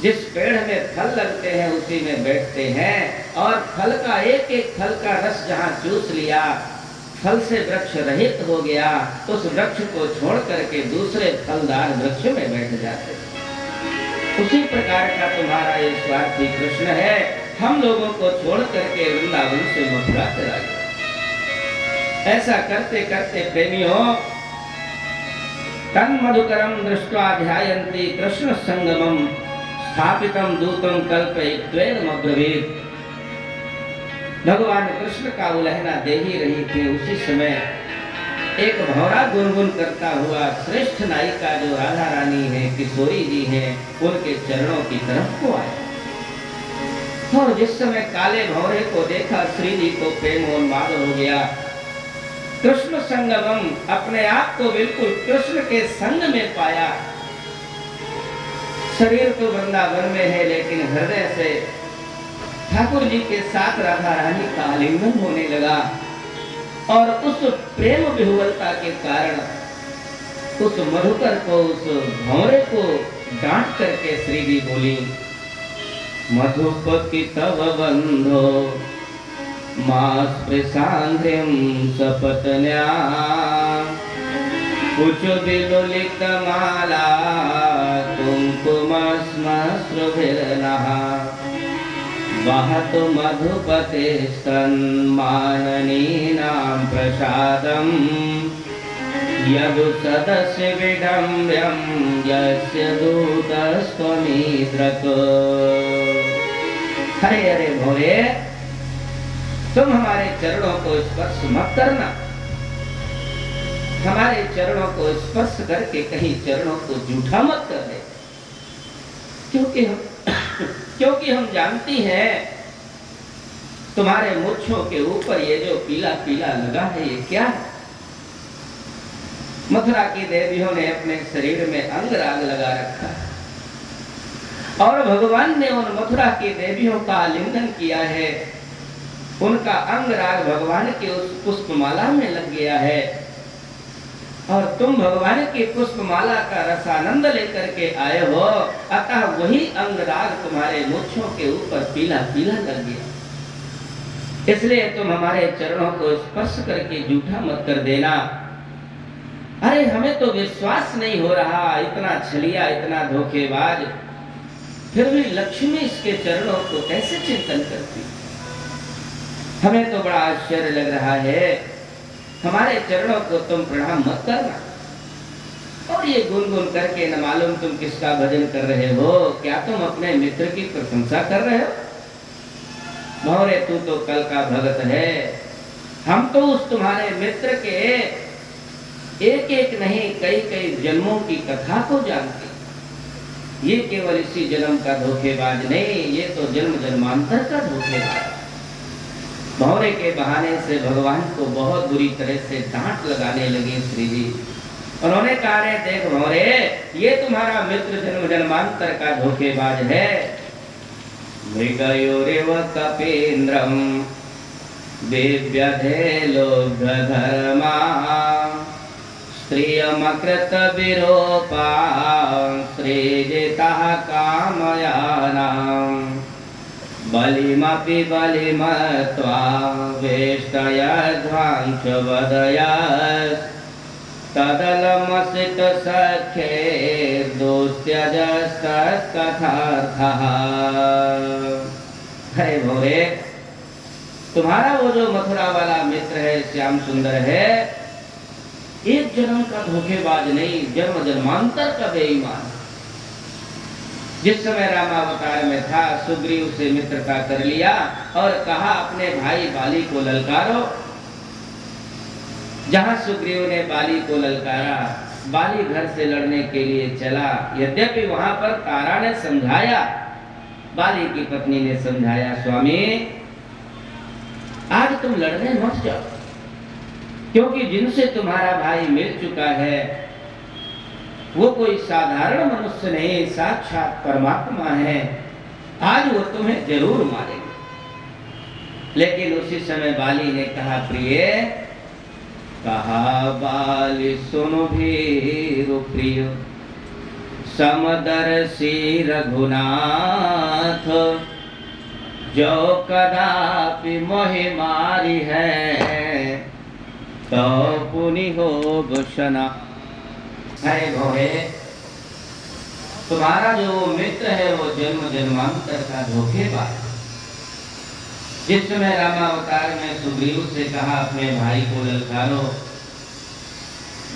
जिस पेड़ में फल लगते हैं उसी में बैठते हैं, और फल का एक एक फल का रस जहाँ चूस लिया, फल से वृक्ष रहित हो गया, उस वृक्ष को छोड़ करके दूसरे फलदार वृक्ष में बैठ जाते। उसी प्रकार का तुम्हारा ये स्वार्थी कृष्ण है, हम लोगों को छोड़ करके वृंदावन से मथुरा चला गया। ऐसा करते करते प्रेमियों, तन मधुकरम दृष्ट्वा ध्यायन्ति कृष्ण संगमम स्थापितम दूतम कल्पयित्वेन अब्रवीत। भगवान कृष्ण का उलहना दे ही रही थी, उसी समय एक भौरा गुनगुन करता हुआ श्रेष्ठ नायिका जो राधा रानी है, किशोरी जी हैं, उनके चरणों की तरफ को आया। और जिस समय काले भौरे को देखा, श्री जी को प्रेम उन्माद हो गया। कृष्ण संगमम, अपने आप को बिल्कुल कृष्ण के संग में पाया। शरीर तो वृंदावन में है, लेकिन हृदय से ठाकुर जी के साथ राधा रानी का आलिंगन होने लगा। और उस प्रेम विह्वलता के कारण उस मधुकर को, उस भौरे को डांट करके श्री जी बोली, मधुपति तव बंधो मास्पृशांध्रिम सपत्न्या कुचो बिलुलित माला कुंकुमस्मश्रुभिर्नः वहतु मधुपते स्तन्माननीनां प्रसादं यदु सदस्य विडम्ब्यं यस्य दूतस्त्वमीद्रतो। हरे हरे भोरे, तुम हमारे चरणों को स्पर्श मत करना। हमारे चरणों को स्पर्श करके कहीं चरणों को जूठा मत कर दे, क्योंकि हम जानती हैं तुम्हारे मूंछों के ऊपर ये जो पीला पीला लगा है, ये क्या है? मथुरा की देवियों ने अपने शरीर में अंगराग लगा रखा है, और भगवान ने उन मथुरा की देवियों का आलिंगन किया है। उनका अंगराग भगवान के उस पुष्पमाला में लग गया है, और तुम भगवान की पुष्पमाला का रसानंद लेकर के आए हो, अतः वही अंगराग तुम्हारे मूंछों के ऊपर पीला पीला लग गया। इसलिए तुम हमारे चरणों को स्पर्श करके जूठा मत कर देना। अरे हमें तो विश्वास नहीं हो रहा, इतना छलिया, इतना धोखेबाज, फिर भी लक्ष्मी इसके चरणों को कैसे चिंतन करती। हमें तो बड़ा आश्चर्य लग रहा है। हमारे चरणों को तुम प्रणाम मत करना। और ये गुनगुन करके न मालूम तुम किसका भजन कर रहे हो। क्या तुम अपने मित्र की प्रशंसा कर रहे हो? भौरे, तू तो कल का भगत है। हम तो उस तुम्हारे मित्र के एक एक नहीं कई कई जन्मों की कथा को जानते। ये केवल इसी जन्म का धोखेबाज नहीं, ये तो जन्म जन्मांतर का धोखेबाज। भौरे के बहाने से भगवान को बहुत बुरी तरह से डांट लगाने लगे श्री जी। उन्होंने कहा, रे देख भौरे, ये तुम्हारा मित्र जन्म जन्मांतर का धोखेबाज है। मृगयोरेव कपीन्द्रम दिव्यधे लोभधर्मा स्त्रियमकृत विरूपा सृजितः कामयानाम् बलिमपि बलिमत्वा वेष्टयध्वांशवदयस्तदलमसित सख्यैर्दोस्त्यजस्तत्कथार्थः। हरे भोरे, तुम्हारा वो जो मथुरा वाला मित्र है, श्याम सुंदर है, एक जन्म का धोखेबाज नहीं, जन्म जन्मांतर का बेईमान। जिस समय रामावतार में था, सुग्रीव से मित्रता कर लिया और कहा अपने भाई बाली को ललकारो। जहां सुग्रीव ने बाली को ललकारा, बाली घर से लड़ने के लिए चला। यद्यपि वहां पर तारा ने समझाया, बाली की पत्नी ने समझाया, स्वामी आज तुम लड़ने मत जाओ, क्योंकि जिनसे तुम्हारा भाई मिल चुका है वो कोई साधारण मनुष्य नहीं, साक्षात परमात्मा है। आज वो तुम्हें जरूर मारेंगे। लेकिन उसी समय बाली ने कहा, प्रिय, कहा बाली सुनो भीरु प्रिय, समदर्शी रघुनाथ जो कदापि मोहि मारी है तो पुनि हो भूषणा। अरे भोले, तुम्हारा जो मित्र है वो जन्म जन्मांतर का धोखेबाज। जिस समय रामावतार में सुग्रीव से कहा अपने भाई को ललकारो,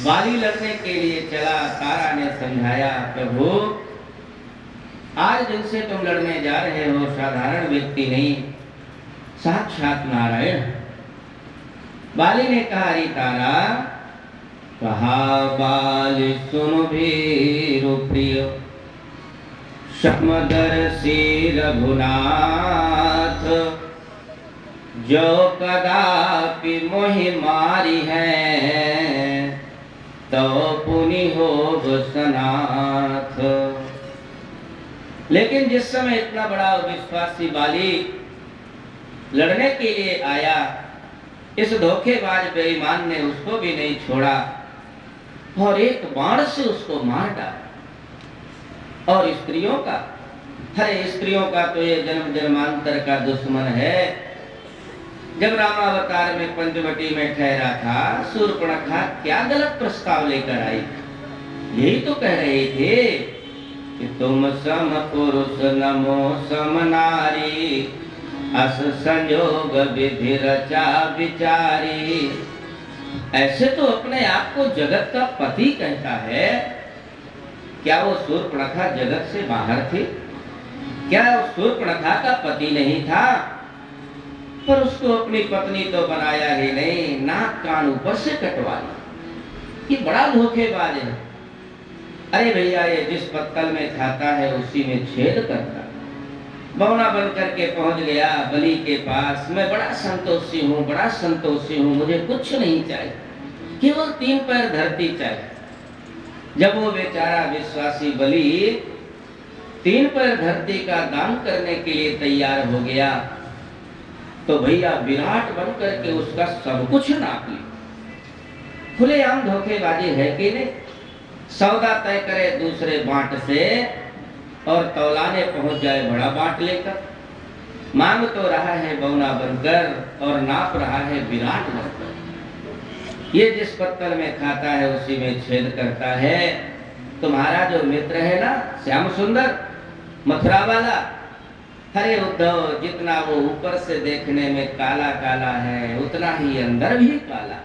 बाली लड़ने के लिए चला। तारा ने समझाया, प्रभु आज जिनसे तुम लड़ने जा रहे हो साधारण व्यक्ति नहीं, साक्षात नारायण। बाली ने कहा, अरे तारा, कहा बाली सुन भीरु प्रिय, समदर्शी रघुनाथ जो कदापि मोहि मारी है तो पुनि हो सनाथ। लेकिन जिस समय इतना बड़ा विश्वासी बाली लड़ने के लिए आया, इस धोखेबाज बेईमान ने उसको भी नहीं छोड़ा और एक बाण से उसको मार डाला। और स्त्रियों का, अरे स्त्रियों का तो ये जन्म जन्मांतर का दुश्मन है। जब रामावतार में पंचवटी में ठहरा था, शूर्पणखा क्या गलत प्रस्ताव लेकर आई। यही तो कह रहे थे कि तुम सम पुरुष नमो सम नारी, अस संयोग विधि रचा विचारी। ऐसे तो अपने आप को जगत का पति कहता है। क्या वो शूर्पणखा जगत से बाहर थी? क्या वो शूर्पणखा का पति नहीं था? पर उसको अपनी पत्नी तो बनाया ही नहीं, नाक कान ऊपर से कटवा ली। ये बड़ा धोखेबाज है। अरे भैया, ये जिस पत्तल में खाता है उसी में छेद करता। बौना बन करके पहुंच गया बलि के पास। मैं बड़ा संतोषी हूँ, बड़ा संतोषी हूँ, मुझे कुछ नहीं चाहिए, केवल 3 पैर धरती चाहिए। जब वो बेचारा विश्वासी बलि 3 पैर धरती का दान करने के लिए तैयार हो गया, तो भैया विराट बन करके उसका सब कुछ नाप लिया। खुलेआम धोखेबाजी है कि नहीं? सौदा तय करे दूसरे बांट से और तौलाने पहुंच जाए बड़ा बांट लेकर। मांग तो रहा है बौना बनकर और नाप रहा है विराट बनकर। ये जिस पत्तल में खाता है उसी में छेद करता है। तुम्हारा जो मित्र है ना, श्याम सुंदर मथुरा वाला, हरे उद्धव, जितना वो ऊपर से देखने में काला काला है उतना ही अंदर भी काला।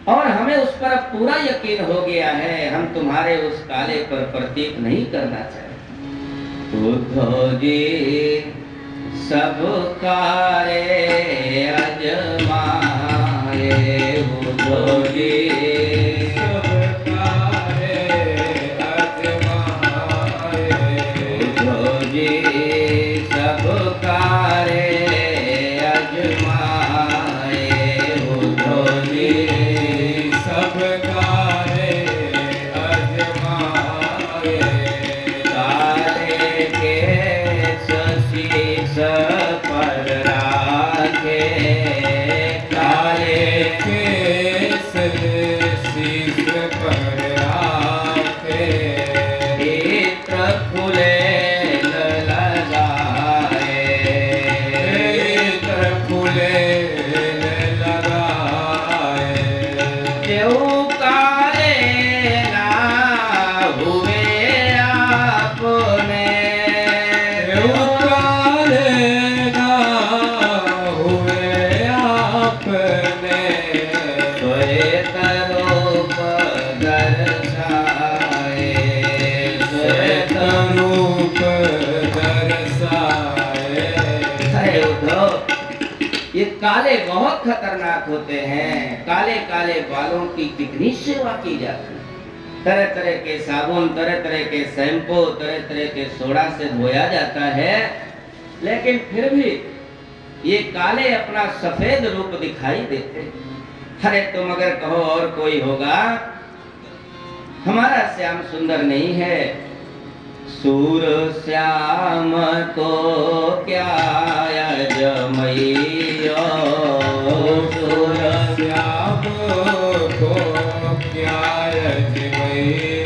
और हमें उस पर पूरा यकीन हो गया है, हम तुम्हारे उस काले पर प्रतीक नहीं करना चाहते। उद्धव जी सब कारे अजमाए, उद्धव जी सब कारे अजमाए, उद्धव जी सब कारे अजमाए, उद्धव जी सब कारे अजमाए। काले के शीश पर राखे, काले के शीश पर राखे, नेत्र खुले काले बहुत खतरनाक होते हैं। काले काले बालों की कितनी सेवा की जाती है। तरह तरह के साबुन, तरह तरह के शैम्पू, तरह तरह के सोडा से धोया जाता है, लेकिन फिर भी ये काले अपना सफेद रूप दिखाई देते। अरे तुम अगर कहो और कोई होगा, हमारा श्याम सुंदर नहीं है। सूर श्याम को क्या अजमैयो, सूर श्याम को क्या अजमैयो,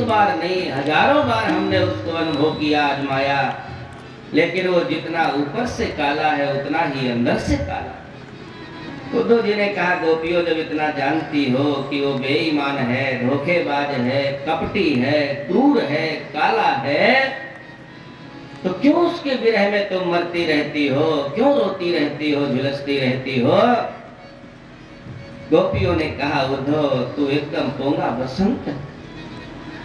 बार नहीं, हजारों बार हमने उसको अनुभव किया, आजमाया, लेकिन वो जितना ऊपर से काला है उतना ही अंदर से काला। उद्धव जी ने कहा, गोपियों जब इतना जानती हो कि वो बेईमान है, धोखेबाज है, कपटी है, क्रूर है, काला है, तो क्यों उसके विरह में तुम मरती रहती हो, क्यों रोती रहती हो, झुलसती रहती हो? गोपियों ने कहा, उद्धव तू एकदम पोंगा बसंत,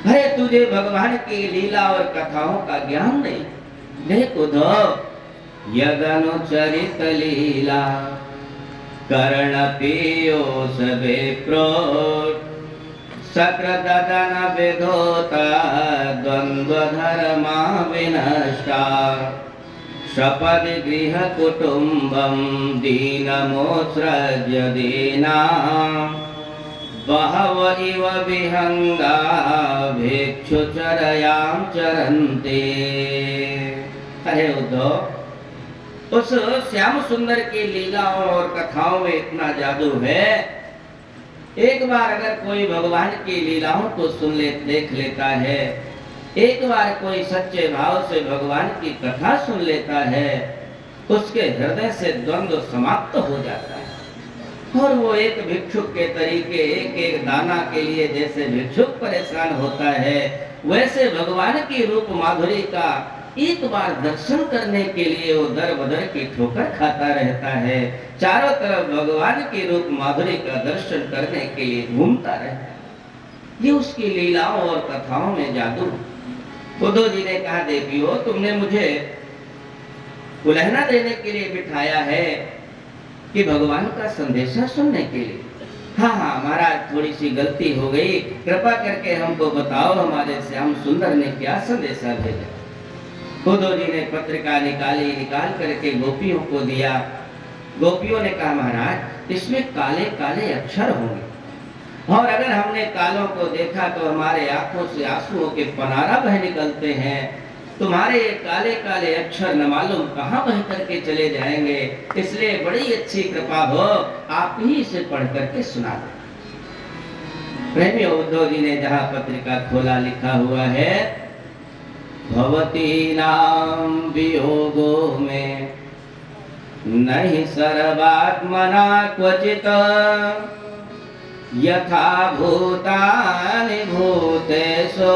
अरे तुझे भगवान की लीला और कथाओं का ज्ञान नहीं। देख उद्धव, यदनुचरित लीला कर्ण पीयूष विप्रोट सकृदन विधोता द्वंद्व धर्मा विनष्टा सपदि गृह कुटुंबम दीनमोत्सृज्य दीना बहव इव विहंगा भिक्षुचरयां चरन्ते। अरे उद्धव, उस श्याम सुंदर की लीलाओं और कथाओं में इतना जादू है, एक बार अगर कोई भगवान की लीलाओं को सुन ले, देख लेता है, एक बार कोई सच्चे भाव से भगवान की कथा सुन लेता है, उसके हृदय से द्वंद्व समाप्त हो जाता है और वो एक भिक्षुक के तरीके एक एक दाना के लिए जैसे भिक्षुक परेशान होता है, वैसे भगवान की रूप माधुरी का एक बार दर्शन करने के लिए वो दर बदर की ठोकर खाता रहता है, चारों तरफ भगवान की रूप माधुरी का दर्शन करने के लिए घूमता रहता है। ये उसकी लीलाओं और कथाओं में जादू। उद्धव जी ने कहा, देवियों तुमने मुझे उलहना देने के लिए बिठाया है कि भगवान का संदेशा सुनने के लिए? हाँ हाँ महाराज, थोड़ी सी गलती हो गई, कृपा करके हमको बताओ हमारे श्याम सुंदर ने क्या संदेशा भेजा? उद्धव जी ने पत्रिका निकाली, निकाल करके गोपियों को दिया। गोपियों ने कहा, महाराज इसमें काले काले अक्षर होंगे और अगर हमने कालों को देखा तो हमारे आंखों से आंसुओं के पनारा बह निकलते हैं। तुम्हारे ये काले काले अक्षर न मालूम कहाँ बह करके चले जाएंगे, इसलिए बड़ी अच्छी कृपा हो, आप ही इसे पढ़ करके सुना दें। प्रेमी उद्धव जी ने जहाँ पत्रिका खोला, लिखा हुआ है, भवती नाम वियोगो में नहीं सर्वात्मना क्वचित यथा भूतानि भूतेषु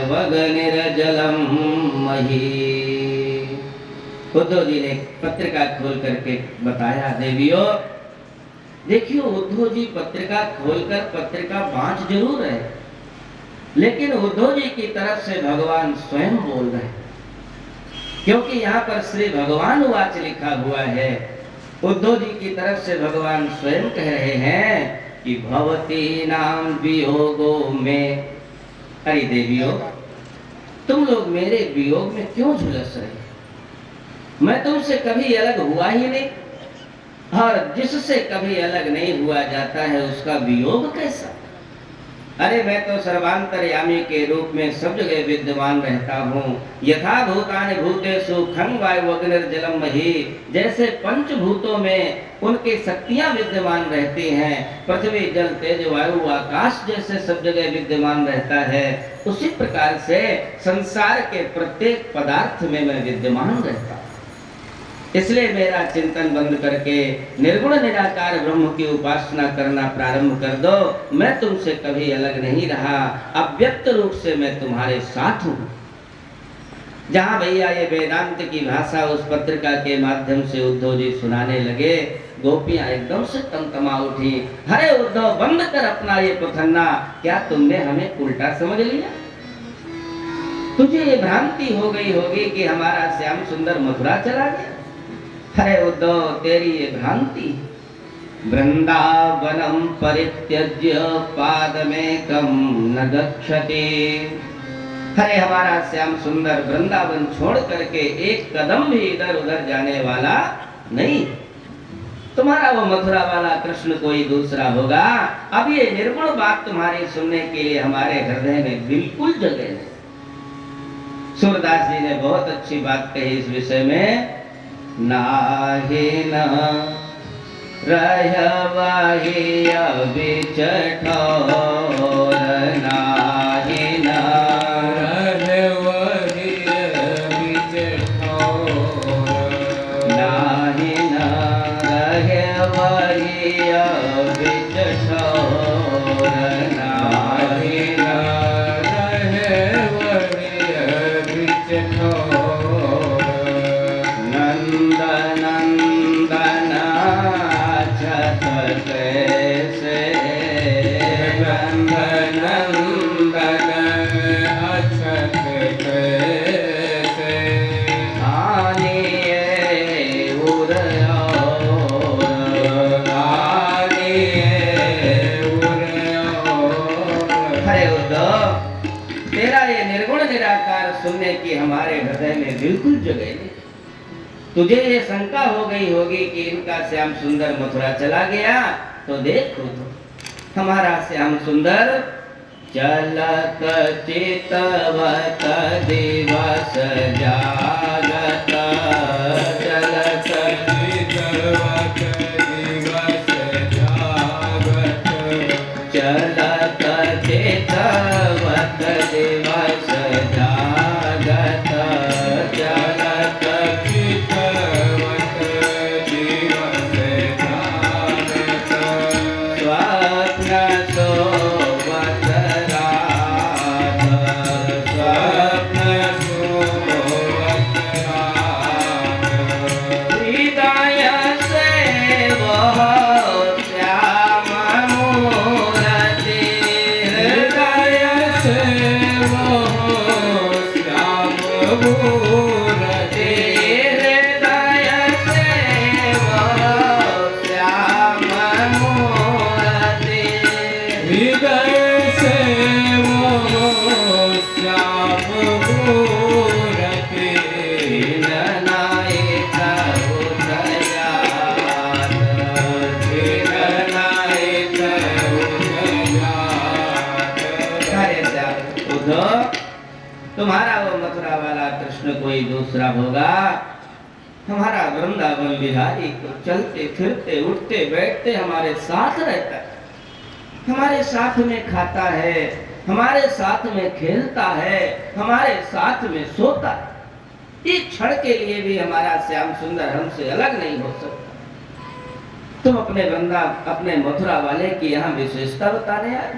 खंवैवगनिर्जलम मही। उद्धव जी ने पत्रिका खोल करके बताया, देवियों देखियो, उद्धव जी पत्रिका खोलकर पत्रिका बांट जरूर है, लेकिन उद्धव जी की तरफ से भगवान स्वयं बोल रहे हैं, क्योंकि यहाँ पर श्री भगवान वाच लिखा हुआ है। उद्धव जी की तरफ से भगवान स्वयं कह रहे हैं कि भवती नाम वियोगो में, अरे देवियों तुम लोग मेरे वियोग में क्यों झुलस रहे? मैं तुमसे कभी अलग हुआ ही नहीं, और जिससे कभी अलग नहीं हुआ जाता है उसका वियोग कैसा? अरे मैं तो सर्वांतर्यामी के रूप में सब जगह विद्यमान रहता हूँ। यथा भूतानि भूतेषु खं वायु अग्निर्जलम मही, जैसे पंचभूतों में उनकी शक्तियां विद्यमान रहती हैं, पृथ्वी जल तेज वायु आकाश जैसे सब जगह विद्यमान रहता है, उसी प्रकार से संसार के प्रत्येक पदार्थ में मैं विद्यमान रहता हूँ। इसलिए मेरा चिंतन बंद करके निर्गुण निराकार ब्रह्म की उपासना करना प्रारंभ कर दो। मैं तुमसे कभी अलग नहीं रहा, अव्यक्त रूप से मैं तुम्हारे साथ हूँ। जहाँ भैया ये वेदांत की भाषा उस पत्रिका के माध्यम से उद्धव जी सुनाने लगे, गोपियां एकदम से तमतमा उठी। अरे उद्धव, बंद कर अपना ये पथन्ना, क्या तुमने हमें उल्टा समझ लिया? तुझे ये भ्रांति हो गई होगी कि हमारा श्याम सुंदर मथुरा चला गया। अरे उद्धव, तेरी ये भ्रांति। वृंदावनम परित्यज्य पादमेकं न गच्छति। अरे हमारा श्याम सुंदर वृंदावन छोड़ करके एक कदम भी इधर उधर जाने वाला नहीं। तुम्हारा वो मथुरा वाला कृष्ण कोई दूसरा होगा। अब ये निर्गुण बात तुम्हारी सुनने के लिए हमारे हृदय में बिल्कुल जगह नहीं। सूरदास जी ने बहुत अच्छी बात कही इस विषय में। नाहि न रहवाही अबिच ठोर नाही न रहवही अबिच ठोर नाही न रहवाही अबिच ठोर नाही न रहवही अबिच ठोर नंद नंदन छत कैसे नंद नंदन अछत कैसे आनिए उर हरे उद्धव, तेरा ये निर्गुण निराकार सुनने की हमारे हृदय में बिल्कुल जगह नहीं। तुझे ये शंका हो गई होगी कि इनका श्याम सुंदर मथुरा चला गया, तो देखो तो हमारा श्याम सुंदर चलत चितवत दिवस जागत चलत चितवत दिवस जागत चलत चितवत दिवस जागत चलत चितवत दिवस जागत स्वप्न सोवत रात स्वप्न सोवत रात हृदय से वह श्याम मूरति हृदय से वो श्याम मूरति हृदय से वह श्याम मूरति हृदय से वो श्याम मूरति नायक उदयात नायक उदयात अरे उद्धव, तुम्हारा वो मथुरा वाला कृष्ण कोई दूसरा होगा? हमारा वृंदावन बिहारी तो चलते फिरते उठते बैठते हमारे साथ रहता है, हमारे साथ में खाता है, हमारे साथ में खेलता है, हमारे साथ में सोता है। एक क्षण के लिए भी हमारा श्याम सुंदर हमसे अलग नहीं हो सकता। तुम अपने वृंदा अपने मथुरा वाले की यहाँ विशेषता बताने आए।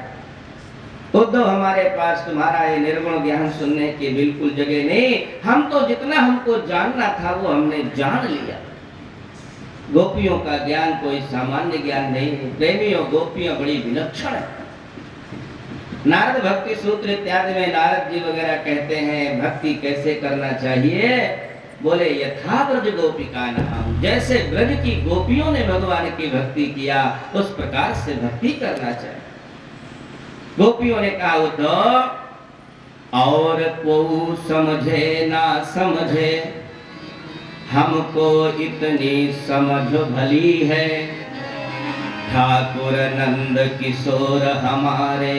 उद्धव, हमारे पास तुम्हारा ये निर्गुण ज्ञान सुनने की बिल्कुल जगह नहीं। हम तो जितना हमको जानना था वो हमने जान लिया। गोपियों का ज्ञान कोई सामान्य ज्ञान नहीं है। प्रेमियों गोपियां बड़ी विलक्षण है। नारद भक्ति सूत्र इत्यादि में नारद जी वगैरह कहते हैं भक्ति कैसे करना चाहिए। बोले यथा ब्रज गोपिका नाम, जैसे ब्रज की गोपियों ने भगवान की भक्ति किया उस प्रकार से भक्ति करना चाहिए। गोपियों ने कहा उद्धव, और को समझे ना समझे हमको इतनी समझ भली है। ठाकुर नंद किशोर हमारे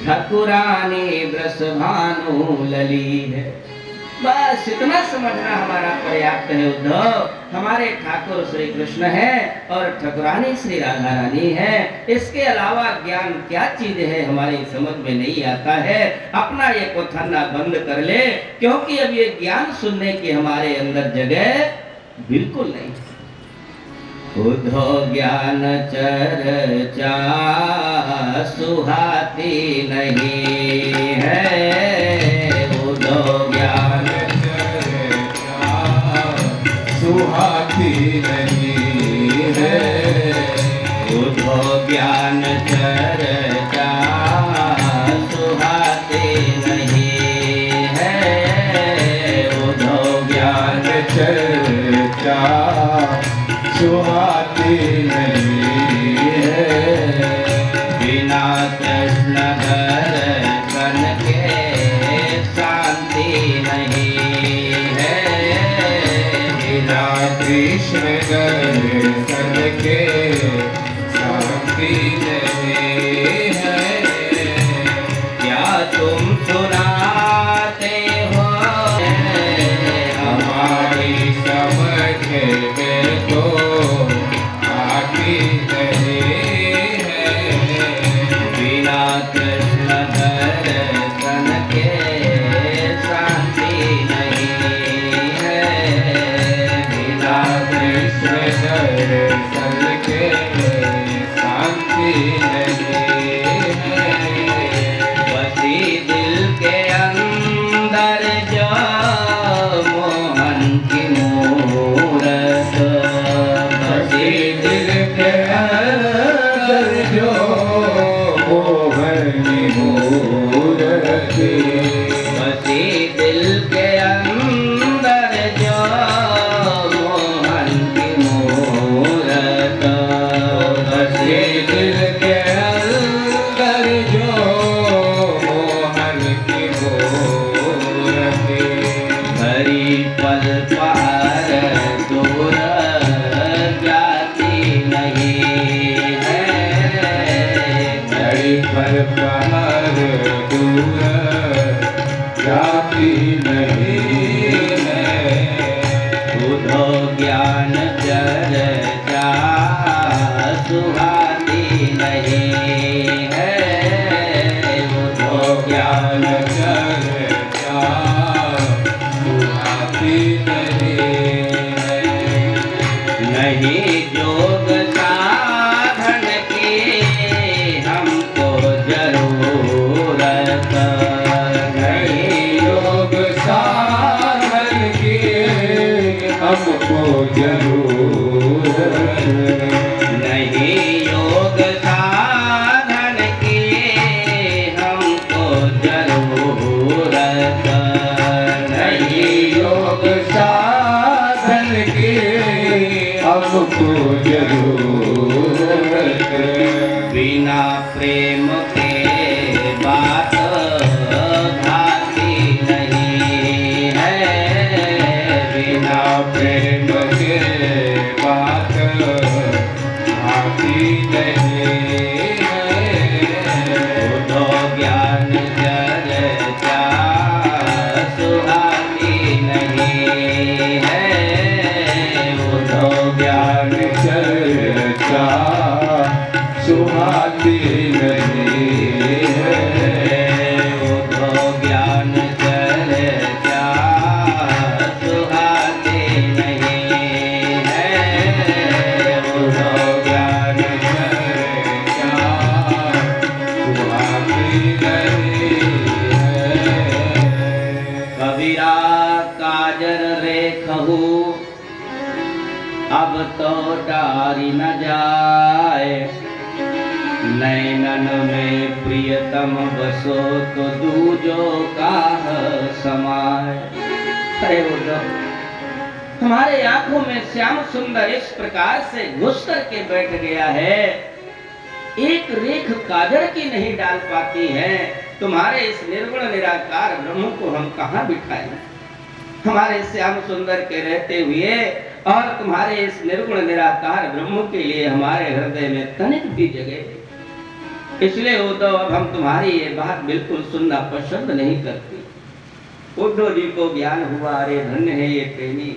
ठाकुरानी ब्रस भानु लली है। बस इतना समझना हमारा पर्याप्त है उद्धव। हमारे ठाकुर श्री कृष्ण है और ठाकुरानी श्री राधा रानी है। इसके अलावा ज्ञान क्या चीज है हमारी समझ में नहीं आता है। अपना ये कोथन्ना बंद कर ले, क्योंकि अब ये ज्ञान सुनने की हमारे अंदर जगह बिल्कुल नहीं। उद्धव ज्ञान चर्चा सुहाती नहीं है। उद्धव ज्ञान सुहाती नहीं है। उद्धव ज्ञान चर्चा सुहाती नहीं है। उद्धव ज्ञान चर्चा सुहाती नहीं है। बिना कृष्ण दर्शन के शांति नहीं है। बिना कृष्ण दर्शन के शांति नहीं है। क्या तुम सुनाते हो हमारी समझ में तो आती जाती नहीं है। उधो ज्ञान चर्चा सुहाती नहीं है। उधो ज्ञान चर्चा सुहाती नहीं है। नहीं योग साधन की हमको जरूरत। नहीं योग साधन की हमको जरूरत। नहीं योग साधन की हमको जरूरत। नहीं योग साधन की हमको जरूरत। बिना प्रेम के बात भाती नहीं है। बिना प्रेम के बात आती नहीं है। उधो ज्ञान चर्चा सुहाती नहीं है। उधो ज्ञान चर्चा सुहाती नहीं है। उधो ज्ञान चर्चा सुहाती नहीं है। उधो ज्ञान चर्चा सुहाती नहीं है। कबीरा काजर रेखहु अब तो डारी न जाए। नैनन में प्रियतम बसो तो दूजो का समाए। अरे उद्धव, हमारे आंखों में श्याम सुंदर इस प्रकार से घुस करके बैठ गया है, एक रेख काजर की नहीं डाल पाती है। तुम्हारे इस निर्गुण निराकार ब्रह्म को हम कहाँ बिठाएं? हमारे श्याम सुंदर के रहते हुए और तुम्हारे इस निर्गुण निराकार ब्रह्म के लिए हमारे हृदय में तनिक भी जगह। इसलिए उद्धव, अब हम तुम्हारी ये बात बिल्कुल सुनना पसंद नहीं करते। उद्धव जी को ज्ञान हुआ, अरे धन्य है ये प्रेमी।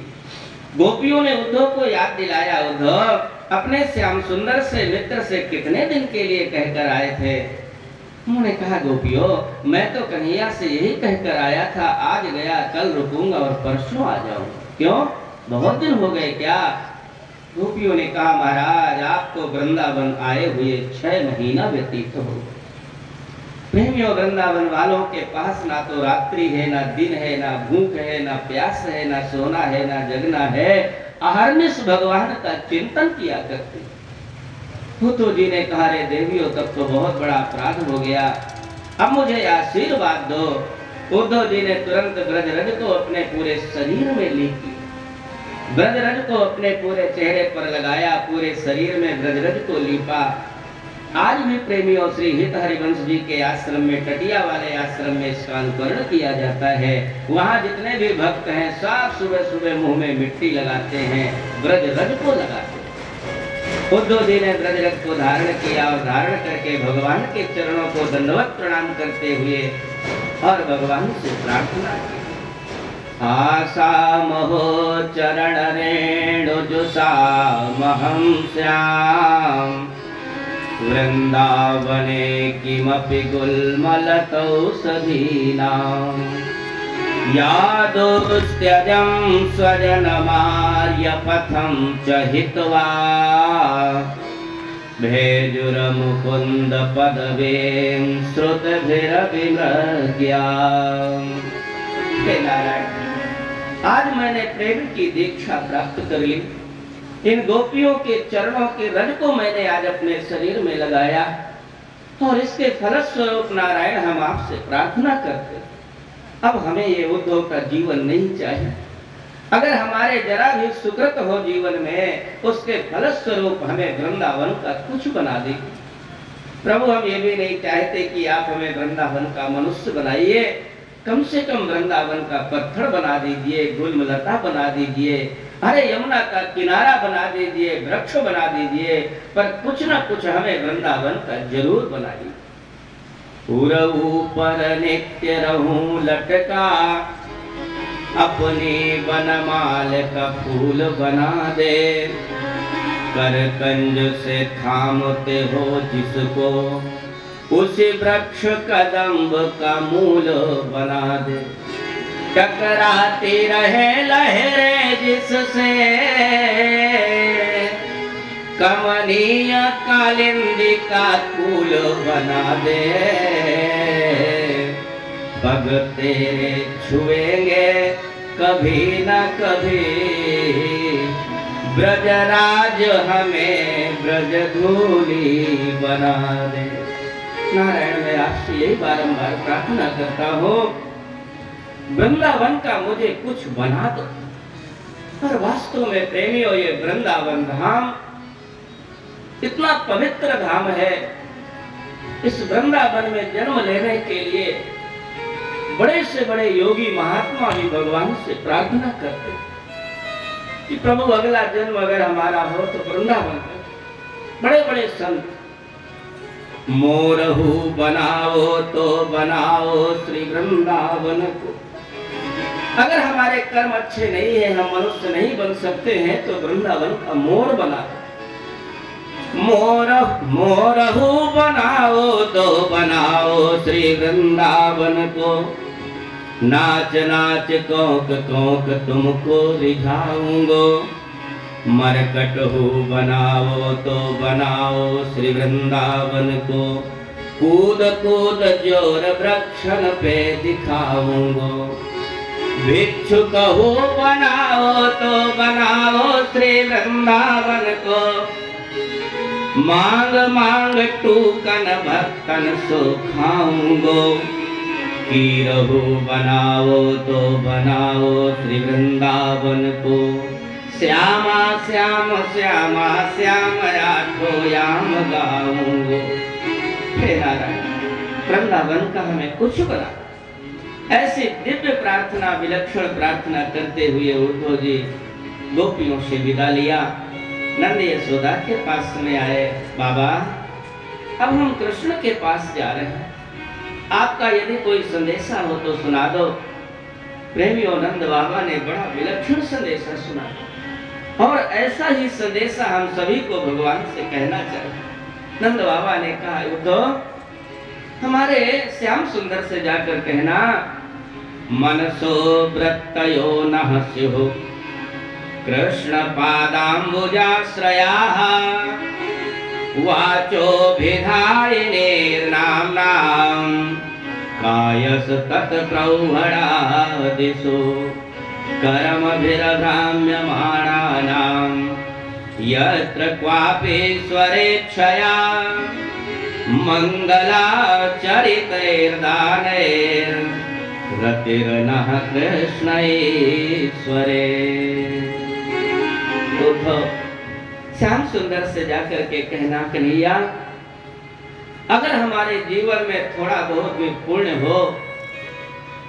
गोपियों ने उद्धव को याद दिलाया, उद्धव अपने श्याम सुंदर से मित्र से कितने दिन के लिए कहकर आए थे? उन्होंने कहा, गोपियों मैं तो कन्हैया से यही कहकर आया था, आज गया कल रुकूंगा और परसों आ जाऊंगा। क्यों, बहुत दिन हो गए क्या? गोपियों ने कहा, महाराज आपको वृंदावन आए हुए 6 महीना व्यतीत हो गए। प्रेमियों, वृंदावन वालों के पास ना तो रात्रि है, ना दिन है, ना भूख है, ना प्यास है, ना सोना है, ना जगना है। अहर्निश भगवान का चिंतन किया करते। उद्धव जी ने कहा, रे देवियों तब तो बहुत बड़ा अपराध हो गया, अब मुझे आशीर्वाद दो। उद्धव जी ने तुरंत ब्रजरज को अपने पूरे शरीर में ली की। ब्रजरज को अपने पूरे चेहरे पर लगाया, पूरे शरीर में ब्रजरज को लीपा। आज भी प्रेमियों श्री हित हरिवंश जी के आश्रम में, टटिया वाले आश्रम में स्नान किया जाता है। वहाँ जितने भी भक्त हैं सब सुबह सुबह मुंह में मिट्टी लगाते हैं, ब्रजरज को लगाते हैं। उद्धव जी ने ब्रजरज को धारण किया और धारण करके भगवान के चरणों को दंडवत प्रणाम करते हुए और भगवान से प्रार्थना की। आशा महो चरण रेणु जुषामहं श्याम वृंदावने किमपि गुल्मलतौषधीनां यादोस्त्यजं स्वजनमार्यपथं च हित्वा भेजुरमुकुन्द पदवीं श्रुतिभिरविमृग्याम्। हे नारायण, आज मैंने प्रेम की दीक्षा प्राप्त कर ली। इन गोपियों के चरणों के रज को मैंने आज अपने शरीर में लगाया और इसके फलस्वरूप नारायण हम आपसे प्रार्थना करते, अब हमें ये उद्धव का जीवन नहीं चाहिए। अगर हमारे जरा भी सुकृत हो जीवन में, उसके फलस्वरूप हमें वृंदावन का कुछ बना दे। प्रभु, हम ये भी नहीं चाहते कि आप हमें वृंदावन का मनुष्य बनाइए, कम से कम वृंदावन का पत्थर बना दीजिए, गुलमलता बना दीजिए, अरे यमुना का किनारा बना दीजिए, वृक्ष बना दीजिए, पर कुछ ना कुछ हमें वृंदावन का जरूर बना दीजिए। उर ऊपर नित्य रहूं लटका, अपने बनमाल का फूल बना दे। कर कंज से थामते हो जिसको, उसी वृक्ष कदम्ब का मूल बना दे। टकराती रहे लहरें जिससे, कमनीय कालिंदी का फूल बना दे। पग तेरे छुएंगे कभी न कभी, ब्रजराज हमें ब्रजधूली बना दे। नारायण, मैं आपसे यही बारंबार प्रार्थना करता हूँ, वृंदावन का मुझे कुछ बना दो। पर वास्तव में प्रेमियों, ये वृंदावन धाम इतना पवित्र धाम है। इस वृंदावन में जन्म लेने के लिए बड़े से बड़े योगी महात्मा भी भगवान से प्रार्थना करते कि प्रभु अगला जन्म अगर हमारा हो तो वृंदावन में। बड़े बड़े संत, मोरहू बनाओ तो बनाओ श्री वृंदावन को। अगर हमारे कर्म अच्छे नहीं है, हम मनुष्य नहीं बन सकते हैं, तो वृंदावन का मोर बना दो। मोरहू बनाओ तो बनाओ श्री वृंदावन को। नाच नाच कौक कौक तुमको रिझाऊंगो। मरकट हो बनाओ तो बनाओ श्री वृंदावन को। कूद कूद जोर वृक्षन पे दिखाऊंगो। भिक्षुक हो बनाओ तो बनाओ श्री वृंदावन को। मांग मांग टूकन भक्तन सो खाऊंगो। कीरहु बनाओ तो बनाओ श्री वृंदावन को। श्यामा श्याम श्यामा श्याम आठो याम गाऊंगो। हे नारायण, वृंदावन का हमें कुछ बना। ऐसी दिव्य प्रार्थना, विलक्षण प्रार्थना करते हुए उद्धव जी गोपियों से विदा लिया। नंद यशोदा के पास में आए, बाबा अब हम कृष्ण के पास जा रहे हैं, आपका यदि कोई संदेशा हो तो सुना दो। प्रेमियों, नंद बाबा ने बड़ा विलक्षण संदेशा सुना और ऐसा ही संदेशा हम सभी को भगवान से कहना चाहिए। नंद बाबा ने कहा, उद्धव हमारे श्याम सुंदर से जाकर कहना, मनसो वृत्तयो नः स्युः कृष्ण पादाम्बुजाश्रयाः। वाचो भिधायिनीर्नाम्नां कायस तत्प्रौढादिषु कर्मभिरभ्राम्यमाणानां यत्र क्वापि स्वरेच्छया मङ्गलाचरितैर्दानैर्रतिर्नः कृष्णैश्वरे। उद्धव श्याम सुंदर से जाकर के कहना, कन्हैया अगर हमारे जीवन में थोड़ा बहुत भी पुण्य हो,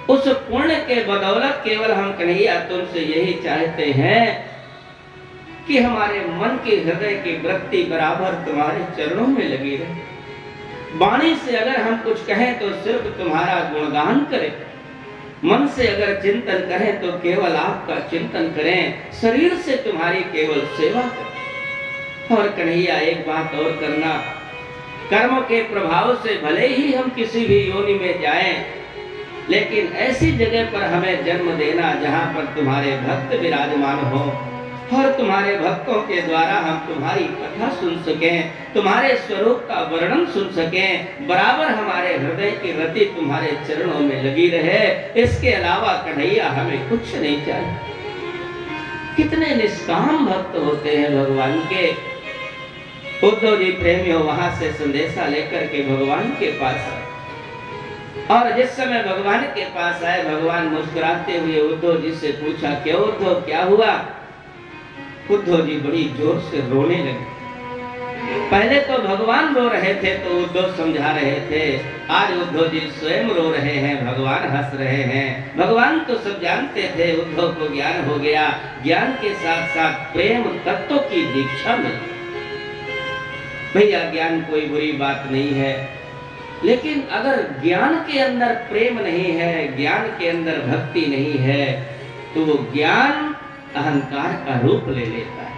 उस पुण्य के बदौलत केवल हम कन्हैया तुमसे यही चाहते हैं कि हमारे मन की हृदय की वृत्ति बराबर तुम्हारे चरणों में लगी रहे। वाणी से अगर हम कुछ कहें तो सिर्फ तुम्हारा गुणगान करें, मन से अगर चिंतन करें तो केवल आपका चिंतन करें, शरीर से तुम्हारी केवल सेवा करें। और कन्हैया एक बात और करना, कर्म के प्रभाव से भले ही हम किसी भी योनि में जाएं, लेकिन ऐसी जगह पर हमें जन्म देना जहां पर तुम्हारे भक्त विराजमान हो और तुम्हारे भक्तों के द्वारा हम तुम्हारी कथा सुन सकें, तुम्हारे स्वरूप का वर्णन सुन सकें, बराबर हमारे हृदय की रति तुम्हारे चरणों में लगी रहे। इसके अलावा कन्हैया हमें कुछ नहीं चाहिए। कितने निष्काम भक्त होते हैं भगवान के। उद्धव जी प्रेमियों वहां से संदेशा लेकर के भगवान के पास आए और जिस समय भगवान के पास आए, भगवान मुस्कुराते हुए उद्धव जी से पूछा, क्यों उद्धव क्या हुआ? उद्धव जी बड़ी जोर से रोने लगे। पहले तो भगवान रो रहे थे तो उद्धव समझा रहे थे, आज उद्धव जी स्वयं रो रहे हैं, भगवान हंस रहे हैं। भगवान तो सब जानते थे, उद्धव को ज्ञान हो गया। ज्ञान के साथ साथ प्रेम तत्व की दीक्षा मिली। भैया ज्ञान कोई बुरी बात नहीं है, लेकिन अगर ज्ञान के अंदर प्रेम नहीं है, ज्ञान के अंदर भक्ति नहीं है, तो वो ज्ञान अहंकार का रूप ले लेता है।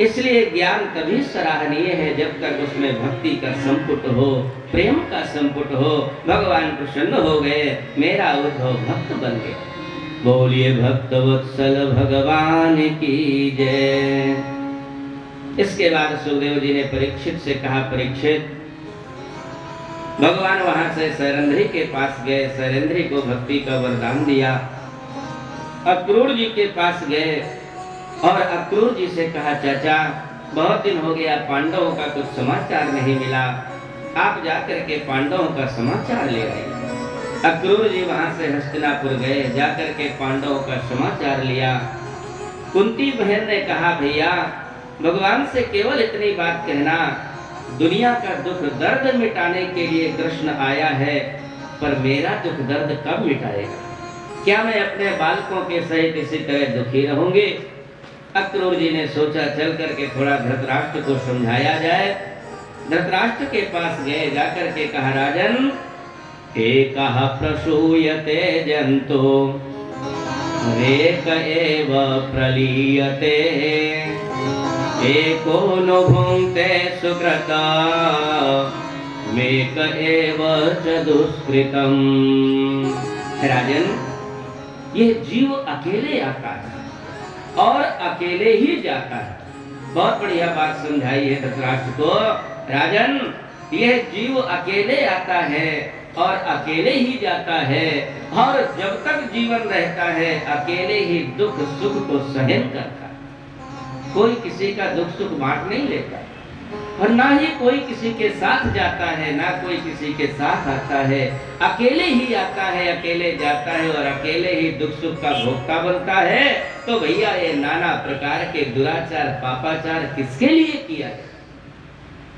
इसलिए ज्ञान तभी सराहनीय है जब तक उसमें भक्ति का संपुट हो, प्रेम का संपुट हो। भगवान प्रसन्न हो गए, मेरा उद्धव भक्त बन गया। बोलिए भक्त वत्सल भगवान की जय। इसके बाद सुखदेव जी ने परीक्षित से कहा, परीक्षित, भगवान वहां से सैरंध्री के पास गए, सैरंध्री को भक्ति का वरदान दिया। अक्रूर जी के पास गए और अक्रूर जी से कहा, चाचा बहुत दिन हो गया, पांडवों का कुछ समाचार नहीं मिला, आप जाकर के पांडवों का समाचार ले आए। अक्रूर जी वहां से हस्तिनापुर गए, जाकर के पांडवों का समाचार लिया। कुंती बहन ने कहा, भैया भगवान से केवल इतनी बात कहना, दुनिया का दुख दर्द मिटाने के लिए कृष्ण आया है, पर मेरा दुख दर्द कब मिटाएगा? क्या मैं अपने बालकों के सहित इसी तरह दुखी रहूंगी? अक्रूर जी ने सोचा चल करके थोड़ा धृतराष्ट्र को समझाया जाए। धृतराष्ट्र के पास गए, जाकर के कहा, राजन एकः प्रसूयते जंतु एक एव प्रलीयते एको नो भुंक्ते सुकृता मेक एव च दुष्कृतम्। राजन, ये जीव अकेले आता है और अकेले ही जाता है। बहुत बढ़िया बात समझाई है धृतराष्ट्र को। राजन, यह जीव अकेले आता है और अकेले ही जाता है, और जब तक जीवन रहता है अकेले ही दुख सुख को सहन करता है। कोई किसी का दुख सुख बांट नहीं लेता, और ना ही कोई किसी के साथ जाता है, ना कोई किसी के साथ आता है। अकेले ही आता है, अकेले जाता है, और अकेले ही दुख सुख का भोक्ता बनता है। तो भैया ये नाना प्रकार के दुराचार पापाचार किसके लिए किया है?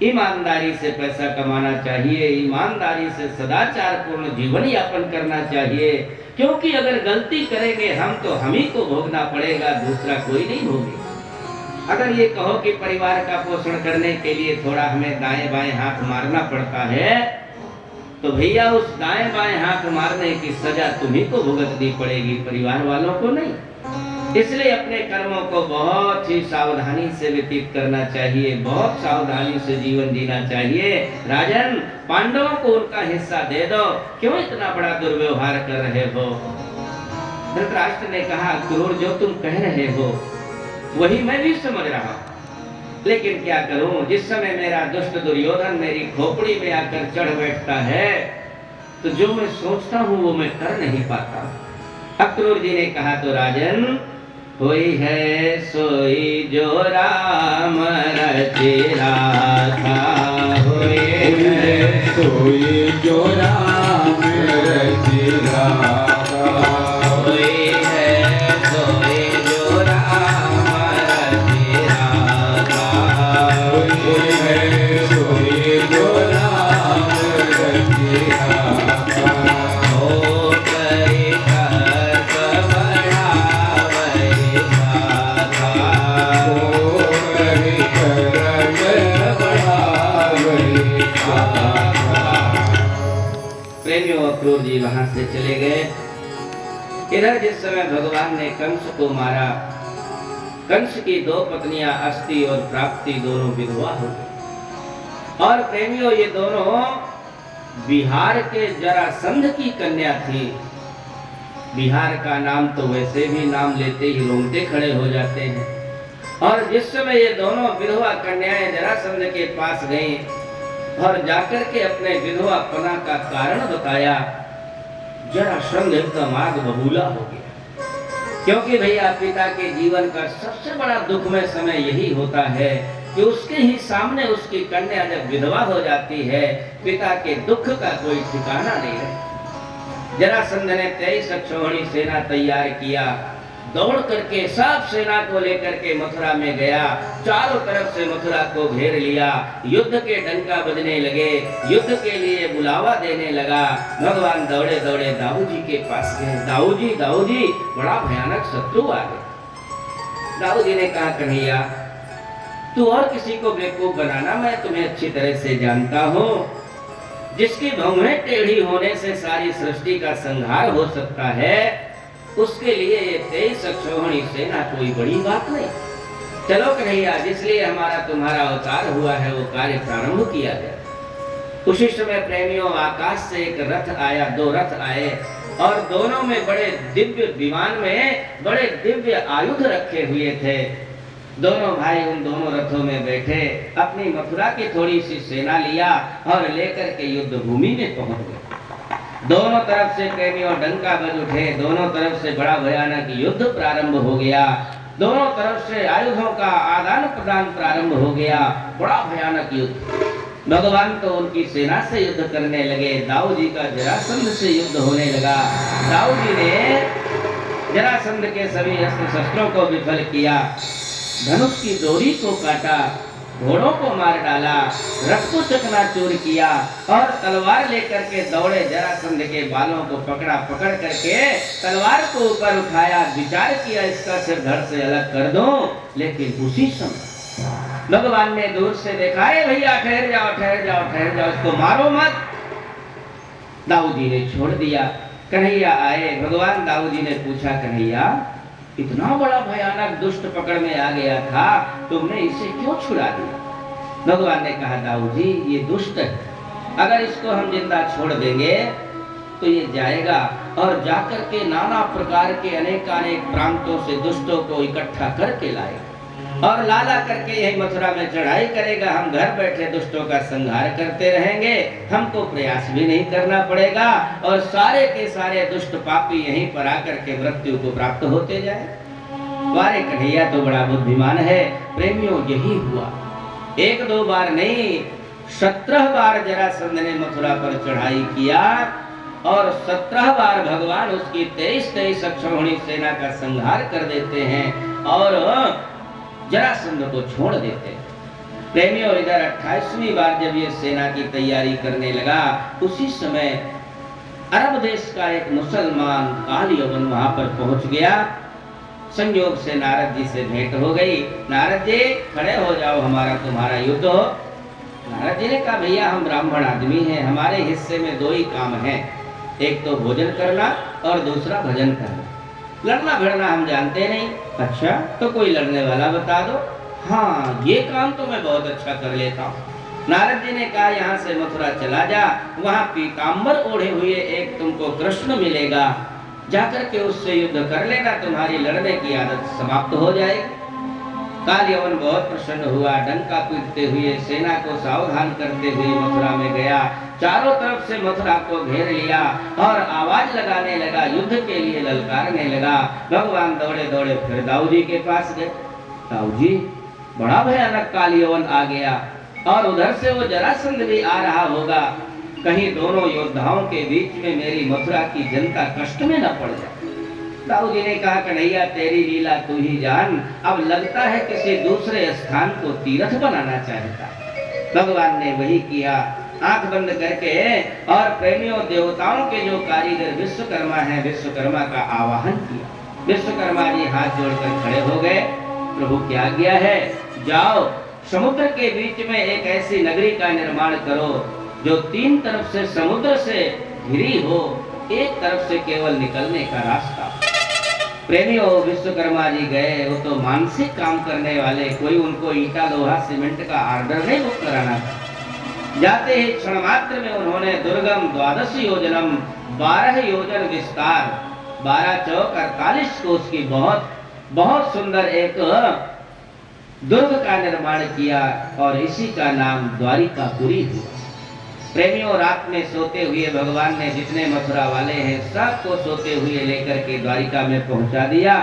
ईमानदारी से पैसा कमाना चाहिए, ईमानदारी से सदाचार पूर्ण जीवन यापन करना चाहिए, क्योंकि अगर गलती करेंगे हम तो हम ही को भोगना पड़ेगा, दूसरा कोई नहीं भोगेगा। अगर ये कहो कि परिवार का पोषण करने के लिए थोड़ा हमें दाएं बाएं हाथ मारना पड़ता है, तो भैया उस दाएं बाएं हाथ मारने की सजा तुम्ही को भुगतनी पड़ेगी, परिवार वालों को नहीं। इसलिए अपने कर्मों को बहुत ही सावधानी से व्यतीत करना चाहिए, बहुत सावधानी से जीवन जीना चाहिए। राजन, पांडवों को उनका हिस्सा दे दो, क्यों इतना बड़ा दुर्व्यवहार कर रहे हो? धृतराष्ट्र ने कहा, क्रूर, जो तुम कह रहे हो वही मैं भी समझ रहा हूं, लेकिन क्या करूं, जिस समय मेरा दुष्ट दुर्योधन मेरी खोपड़ी में आकर चढ़ बैठता है, तो जो मैं सोचता हूं वो मैं कर नहीं पाता। अक्रूर जी ने कहा, तो राजन, होई है सोई जो राम रचिरा था, होई है सोई जो राम रचिरा था, होई है सोई जो राम रचिरा था, होई है सोई जो राम रचिरा था। हो गई कर्क बढ़ावै साधा, हो गई कर्क बढ़ावै साधा। प्रेमियों, अक्रूर जी वहां से चले गए। इधर जिस समय भगवान ने कंस को मारा, कंस की दो पत्नियां अस्थि और प्राप्ति दोनों विधवा हो गई। और प्रेमियों, ये दोनों बिहार के जरासंध की कन्या थी। बिहार का नाम तो वैसे भी नाम लेते ही रोंगटे खड़े हो जाते हैं। और जिस समय ये दोनों विधवा कन्याएं जरासंध के पास गईं और जाकर के अपने विधवापना का कारण बताया, जरासंध एकदम आग बबूला हो गया। क्योंकि भैया पिता के जीवन का सबसे बड़ा दुखमय समय यही होता है कि उसके ही सामने उसकी कन्या जब विधवा हो जाती है, पिता के दुख का कोई ठिकाना नहीं रहता। जरासंध ने 23 अक्षौहिणी सेना तैयार किया, दौड़ करके सब सेना को लेकर के मथुरा में गया, चारों तरफ से मथुरा को घेर लिया, युद्ध के डंका बजने लगे, युद्ध के लिए बुलावा देने लगा। भगवान दौड़े दौड़े दाऊ जी के पास गए। दाऊ जी, बड़ा भयानक शत्रु आ गए। दाऊ जी ने कहा, कन्हैया तू और किसी को बेवकूफ बनाना, मैं तुम्हें अच्छी तरह से जानता हूँ। जिसकी भौहें टेढ़ी होने से सारी सृष्टि का संहार हो सकता है, उसके लिए ये 23 अक्षौहिणी सेना कोई बड़ी बात नहीं। चलो कन्हैया, जिसलिए हमारा तुम्हारा अवतार हुआ है वो कार्य प्रारंभ किया गया। उसी समय प्रेमियों, आकाश से एक रथ आया, 2 रथ आए और दोनों में बड़े दिव्य विमान में बड़े दिव्य आयुध रखे हुए थे। दोनों भाई उन दोनों रथों में बैठे अपनी मथुरा की थोड़ी सी सेना लिया और लेकर के युद्ध भूमि में पहुंच गए। दोनों तरफ से प्रेमियों डंका बज उठे, दोनों तरफ से बड़ा भयानक युद्ध प्रारंभ हो गया। दोनों तरफ से आयुधों का आदान प्रदान प्रारंभ हो गया। बड़ा भयानक युद्ध। भगवान तो उनकी सेना से युद्ध करने लगे। दाऊ जी का जरासंध से युद्ध होने लगा। दाऊ जी ने जरासंध के सभी अस्त्र शस्त्रों को विफल किया, धनुष की डोरी को काटा, घोड़ों को मार डाला, रथ को चकनाचूर किया और तलवार लेकर के दौड़े। जरासंध के बालों को पकड़ा, पकड़ करके तलवार को ऊपर उठाया, विचार किया इसका सिर धड़ से अलग कर दूं। लेकिन उसी समय भगवान ने दूर से देखा, अरे भैया ठहर जाओ, ठहर जाओ, ठहर जाओ, इसको मारो मत। दाऊ जी ने छोड़ दिया। कन्हैया आए। भगवान दाऊ जी ने पूछा, कन्हैया इतना बड़ा भयानक दुष्ट पकड़ में आ गया था, तुमने इसे क्यों छुड़ा दिया? भगवान ने कहा, दाऊ जी ये दुष्ट है, अगर इसको हम जिंदा छोड़ देंगे तो ये जाएगा और जाकर के नाना प्रकार के अनेकानेक प्रांतों से दुष्टों को इकट्ठा करके लाएगा और लाला करके यही मथुरा में चढ़ाई करेगा। हम घर बैठे दुष्टों का संहार करते रहेंगे, हमको प्रयास भी नहीं करना पड़ेगा और सारे के सारे दुष्ट पापी यहीं पर आकर के मृत्यु को प्राप्त होते जाए। वारे कन्हैया तो बड़ा बुद्धिमान है। प्रेमियों, यही हुआ। 1-2 बार नहीं, 17 बार जरासंध ने मथुरा पर चढ़ाई किया और 17 बार भगवान उसकी 23 अक्षौहिणी सेना का संहार कर देते हैं और जरासंध को छोड़ देते हैं। प्रेमियों, इधर 28वीं बार जब ये सेना की तैयारी करने लगा, उसी समय अरब देश का एक मुसलमान काल यवन वहां पर पहुंच गया। संयोग से नारद जी से भेंट हो गई। नारद जी खड़े हो जाओ, हमारा तुम्हारा युद्ध हो। नारद जी ने कहा, भैया हम ब्राह्मण आदमी हैं, हमारे हिस्से में 2 ही काम हैं, एक तो भोजन करना और दूसरा भजन करना। लड़ना भिड़ना हम जानते नहीं। अच्छा, तो कोई लड़ने वाला बता दो। हाँ, ये काम तो मैं बहुत अच्छा कर लेता हूँ। नारद जी ने कहा, यहाँ से मथुरा चला जा, वहाँ पीताम्बर ओढ़े हुए एक तुमको कृष्ण मिलेगा, जाकर के उससे युद्ध कर लेना, तुम्हारी लड़ने की आदत समाप्त हो जाएगी। काल यवन बहुत प्रसन्न हुआ, डंका पीटते हुए सेना को सावधान करते हुए मथुरा में गया। चारों तरफ से मथुरा को घेर लिया और आवाज लगाने लगा, युद्ध के लिए ललकारने लगा। भगवान दौड़े दौड़े फिर दाऊ जी के पास गए। दाऊ जी, बड़ा भयानक काल यवन आ गया और उधर से वो जरासंध भी आ रहा होगा, कहीं दोनों योद्धाओं के बीच में मेरी मथुरा की जनता कष्ट में न पड़ जाए। दाऊ जी ने कहा, कन्हैया तेरी लीला तू ही जान, अब लगता है किसी दूसरे स्थान को तीर्थ बनाना चाहता है। भगवान ने वही किया। आंख बंद करके और प्रेमियों, देवताओं के जो कारीगर विश्वकर्मा है, विश्वकर्मा का आवाहन किया। विश्वकर्मा जी हाथ जोड़कर खड़े हो गए। प्रभु क्या आज्ञा है? जाओ समुद्र के बीच में एक ऐसी नगरी का निर्माण करो जो 3 तरफ से समुद्र से घिरी हो, एक तरफ से केवल निकलने का रास्ता। प्रेमियों, विश्वकर्मा जी गए। वो तो मानसिक काम करने वाले, कोई उनको ईटा लोहा सीमेंट का ऑर्डर नहीं बुक कराना था। जाते ही क्षण मात्र में उन्होंने दुर्गम 12 योजनम 12 योजन विस्तार 12 चौक 48 कोस की बहुत सुंदर एक दुर्ग का निर्माण किया और इसी का नाम द्वारिकापुरी हुआ। प्रेमियों, रात में सोते हुए भगवान ने जितने मथुरा वाले हैं सबको सोते हुए लेकर के द्वारिका में पहुंचा दिया।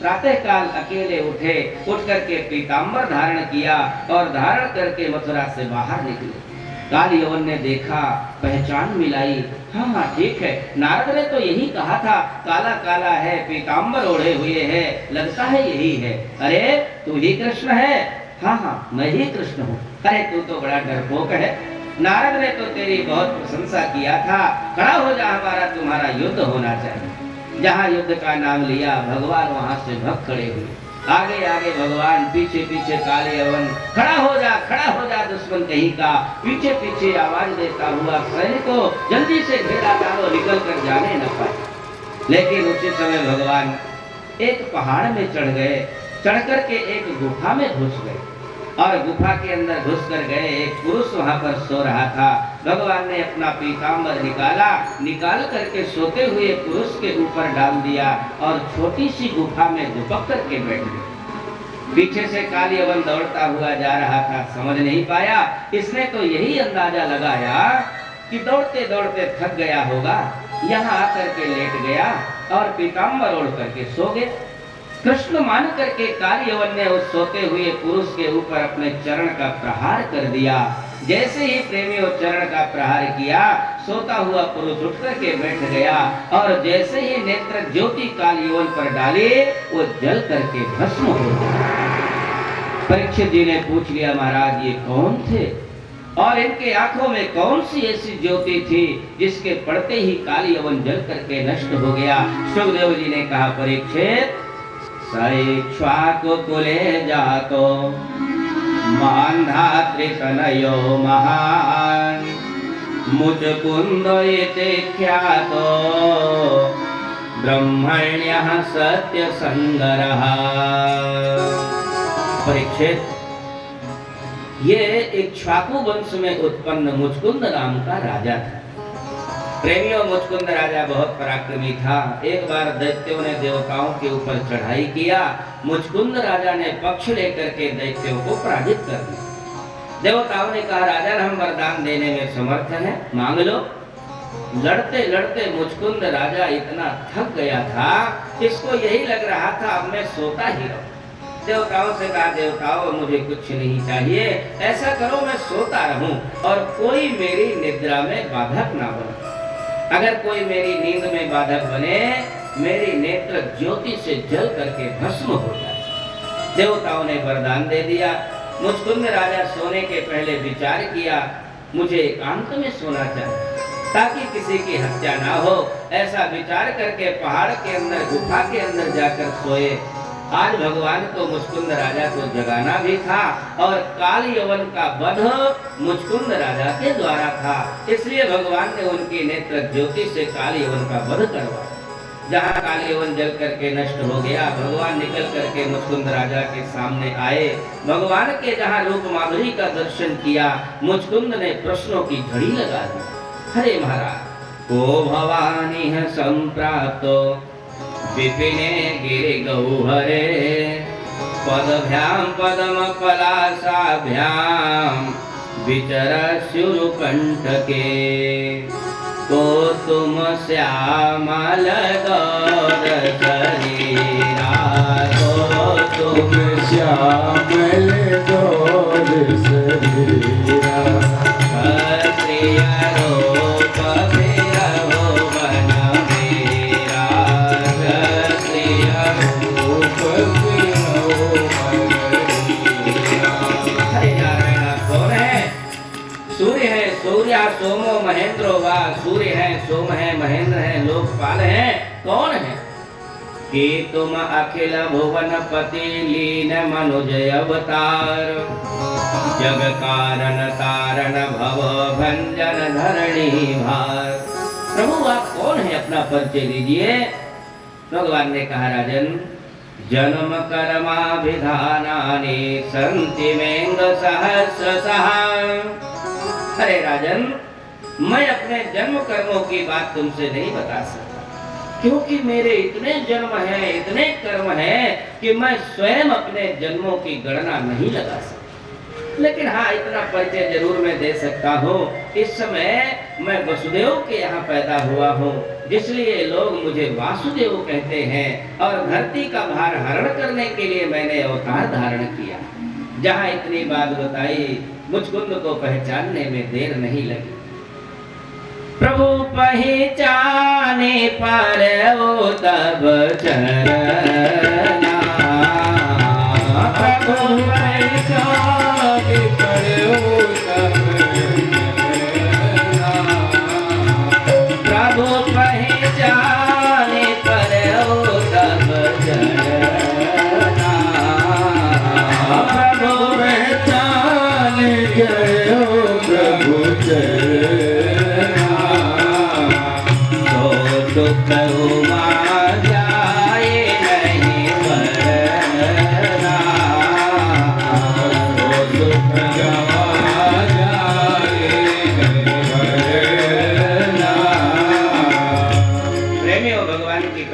प्रातः काल अकेले उठे, उठ करके पीताम्बर धारण किया और धारण करके मथुरा से बाहर निकले। काल यवन ने देखा, पहचान मिलाई। हाँ, ठीक है, नारद ने तो यही कहा था, काला काला है, पीताम्बर ओढ़े हुए है, लगता है यही है। अरे तू ही कृष्ण है? हाँ, मैं ही कृष्ण हूँ। अरे तू तो बड़ा डरपोक है, नारद ने तो तेरी बहुत प्रशंसा किया था। खड़ा हो जा, हमारा तुम्हारा युद्ध होना चाहिए। जहाँ युद्ध का नाम लिया भगवान वहां से भग खड़े हुए। आगे आगे भगवान, पीछे पीछे काले यवन। खड़ा हो जा दुश्मन कहीं का। पीछे पीछे आवाज देता हुआ सैनिकों जल्दी से घेरा डालो, निकल कर जाने न पाए। लेकिन उसी समय भगवान एक पहाड़ में चढ़ गए, चढ़ करके एक गुफा में घुस गए और गुफा के अंदर घुस कर गए। एक पुरुष वहां पर सो रहा था। भगवान ने अपना पीताम्बर निकाल करके सोते हुए पुरुष के ऊपर डाल दिया और छोटी सी गुफा में दुपक करके बैठ गए। पीछे से काली यवन दौड़ता हुआ जा रहा था, समझ नहीं पाया। इसने तो यही अंदाजा लगाया कि दौड़ते दौड़ते थक गया होगा, यहाँ आकर के लेट गया और पीताम्बर ओढ़ करके सो गए। कृष्ण मान करके काली यवन ने उस सोते हुए पुरुष के ऊपर अपने चरण का प्रहार कर दिया। जैसे ही प्रेमी उस चरण का प्रहार किया, सोता हुआ पुरुष उठ करके बैठ गया और जैसे ही नेत्र ज्योति काली यवन पर डाले, वो जल करके भस्म हो गया। परीक्षित जी ने पूछ लिया, महाराज ये कौन थे और इनके आंखों में कौन सी ऐसी ज्योति थी जिसके पड़ते ही काली यवन जल करके नष्ट हो गया। सुखदेव जी ने कहा, परीक्षित सैक्ष्वाकुकुले जातो मान्धात्रितनयो महान् मुचकुंद इति ख्यातो ब्रह्मण्यः सत्यसंगरः। परीक्षित, ये इक्ष्वाकु वंश में उत्पन्न मुचकुंद नाम का राजा था। प्रेमियों, मुचकुंद राजा बहुत पराक्रमी था। एक बार दैत्यों ने देवताओं के ऊपर चढ़ाई किया। मुचकुंद राजा ने पक्ष लेकर के दैत्यों को पराजित कर दिया। देवताओं ने कहा, राजा हम वरदान देने में समर्थ हैं, मांग लो। लड़ते लड़ते मुचकुंद राजा इतना थक गया था, इसको यही लग रहा था अब मैं सोता ही रहूं। देवताओं से कहा, देवताओं मुझे कुछ नहीं चाहिए, ऐसा करो मैं सोता रहूं और कोई मेरी निद्रा में बाधक ना बने। अगर कोई मेरी नींद में बाधक बने, मेरी नेत्र ज्योति से जल करके भस्म हो जाए। देवताओं ने वरदान दे दिया। मुचकुंद राजा सोने के पहले विचार किया, मुझे एकांत में सोना चाहिए ताकि किसी की हत्या ना हो। ऐसा विचार करके पहाड़ के अंदर, गुफा के अंदर जाकर सोए। आज भगवान को मुचकुंद राजा को जगाना भी था और काली यवन का वध मुचकुंद राजा के द्वारा था, इसलिए भगवान ने उनकी नेत्र ज्योति से काली यवन का वध करवाया। जहाँ काली यवन जल करके नष्ट हो गया, भगवान निकल करके मुचकुंद राजा के सामने आए। भगवान के जहाँ रूप माधुरी का दर्शन किया, मुचकुंद ने प्रश्नों की झड़ी लगा दी। हरे महाराज, ओ भवानी है संप्राप्तो विपिने गिरि गौहरे पदभ्याम पदम पलासाभ्याम विचरस्युरुकंठके को तुम श्यामल गौर शरीरा, को तुम श्यामल गौर शरीरा, क्षत्रिय रूप विरहो वन मेरा, क्षत्रिय रूप विरहो वन मेरा। हरे नारायण। कौन है? सूर्य है, सूर्य सोमो महेंद्रो वा। सूर्य है, सोम है, महेंद्र है, लोकपाल है। कौन है? कि तुम अखिल भुवन पति लीन मनुज अवतार, जग कारण तारण भव भंजन धरणी भार। प्रभु आप कौन है, अपना परिचय दीजिए। भगवान ने कहा, राजन जन्म कर्मा विधानानि संति मेंग सहस्रशः। अरे राजन, मैं अपने जन्म कर्मों की बात तुमसे नहीं बता सकता, क्योंकि मेरे इतने जन्म हैं, इतने कर्म हैं कि मैं स्वयं अपने जन्मों की गणना नहीं लगा सकता। लेकिन हाँ, इतना परिचय जरूर मैं दे सकता हूँ। इस समय मैं वसुदेव के यहाँ पैदा हुआ हूँ, जिसलिए लोग मुझे वासुदेव कहते हैं और धरती का भार हरण करने के लिए मैंने अवतार धारण किया। जहाँ इतनी बात बताई, मुचकुंद को पहचानने में देर नहीं लगी। प्रभु पहचाने पर ओ तब चरना, प्रभु पहचाने पर ओ तब चरना, प्रभु पहचाने पर ओ तब चरना,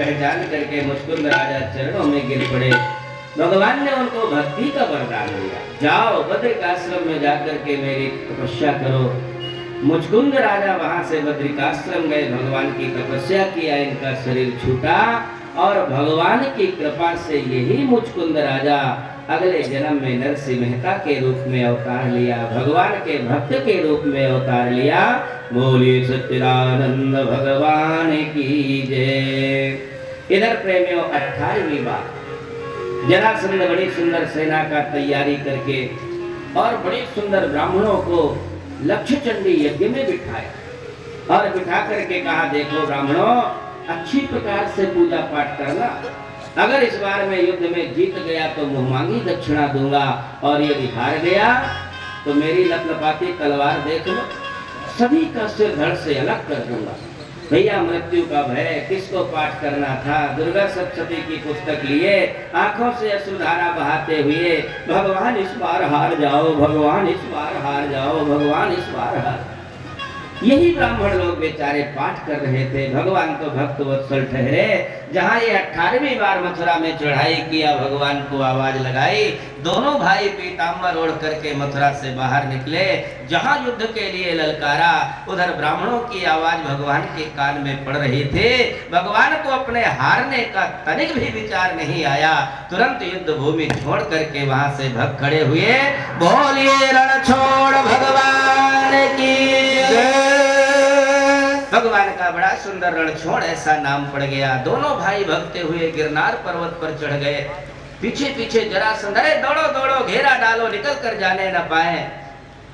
पहचान करके मुचकुंद राजा चरणों में गिर पड़े। भगवान ने उनको भक्ति का वरदान दिया, जाओ बद्रिकाश्रम में जाकर के मेरी तपस्या करो। मुचकुंद राजा वहां से बद्रिकाश्रम गए, भगवान की तपस्या किया, इनका शरीर छूटा और भगवान की कृपा से यही मुचकुंद राजा अगले जन्म में नरसिंह मेहता के रूप में अवतार लिया, भगवान के भक्त के रूप में अवतार लिया। बोलिए सच्चिदानंद भगवान की जय। इधर प्रेमियों 18वीं बार जरासंध बड़ी सुंदर सेना का तैयारी करके और बड़ी सुंदर ब्राह्मणों को लक्ष्य चंडी यज्ञ में बिठाया और बिठा करके कहा, देखो ब्राह्मणों, अच्छी प्रकार से पूजा पाठ करना, अगर इस बार मैं युद्ध में जीत गया तो मुहमांगी दक्षिणा दूंगा और यदि हार गया तो मेरी लपलपाती तलवार देख लो, सभी का सिर धड़ से अलग कर दूंगा। भैया मृत्यु का भय किसको पाठ करना था? दुर्गा सप्तशती की पुस्तक लिए आंखों से अश्रुधारा बहाते हुए, भगवान इस बार हार जाओ, भगवान इस बार हार जाओ, भगवान इस बार हार। यही ब्राह्मण लोग बेचारे पाठ कर रहे थे। भगवान तो भक्त वत्सल ठहरे, जहां ये 18वीं बार मथुरा में चढ़ाई किया, भगवान को आवाज लगाई, दोनों भाई पीताम्बर ओढ़ करके मथुरा से बाहर निकले। जहां युद्ध के लिए ललकारा, उधर ब्राह्मणों की आवाज भगवान के कान में पड़ रही थी। भगवान को अपने हारने का तनिक भी विचार नहीं आया। तुरंत युद्ध भूमि छोड़ करके वहां से भक्त खड़े हुए, बोलिए रण छोड़ भगवान की जय। भगवान का बड़ा सुंदर रणछोड़ ऐसा नाम पड़ गया। दोनों भाई भगते हुए गिरनार पर्वत पर चढ़ गए। पीछे पीछे जरासंध, अरे दौड़ो दौड़ो, घेरा डालो, निकल कर जाने न पाए।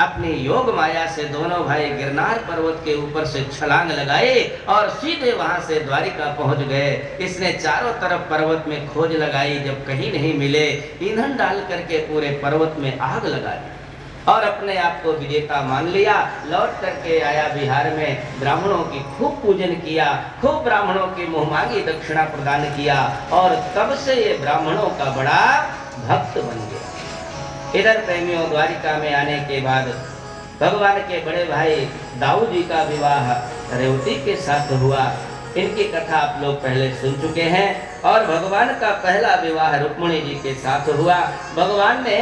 अपनी योग माया से दोनों भाई गिरनार पर्वत के ऊपर से छलांग लगाए और सीधे वहां से द्वारिका पहुंच गए। इसने चारों तरफ पर्वत में खोज लगाई, जब कहीं नहीं मिले, ईंधन डाल करके पूरे पर्वत में आग लगा दी और अपने आप को विजेता मान लिया। लौट करके आया बिहार में, ब्राह्मणों की खूब पूजन किया, खूब ब्राह्मणों की मुहमांगी दक्षिणा प्रदान किया और तब से ये ब्राह्मणों का बड़ा भक्त बन गया। इधर प्रेमियों, द्वारिका में आने के बाद भगवान के बड़े भाई दाऊ जी का विवाह रेवती के साथ हुआ। इनकी कथा आप लोग पहले सुन चुके हैं। और भगवान का पहला विवाह रुक्मिणी जी के साथ हुआ। भगवान ने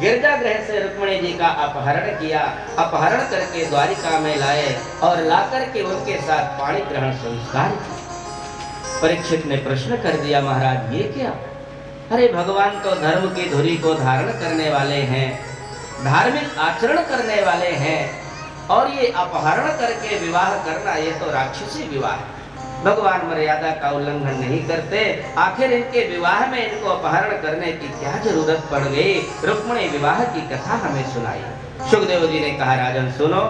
गिरजा गृह से रुक्मिणी जी का अपहरण किया, अपहरण करके द्वारिका में लाए और लाकर के उनके साथ पाणी ग्रहण संस्कार किया। परीक्षित ने प्रश्न कर दिया, महाराज ये क्या? अरे भगवान तो धर्म की धुरी को धारण करने वाले हैं, धार्मिक आचरण करने वाले हैं, और ये अपहरण करके विवाह करना, ये तो राक्षसी विवाह है। भगवान मर्यादा का उल्लंघन नहीं करते, आखिर इनके विवाह में इनको अपहरण करने की क्या जरूरत पड़ गई? रुक्मिणी विवाह की कथा हमें सुनाई। सुखदेव जी ने कहा, राजन सुनो,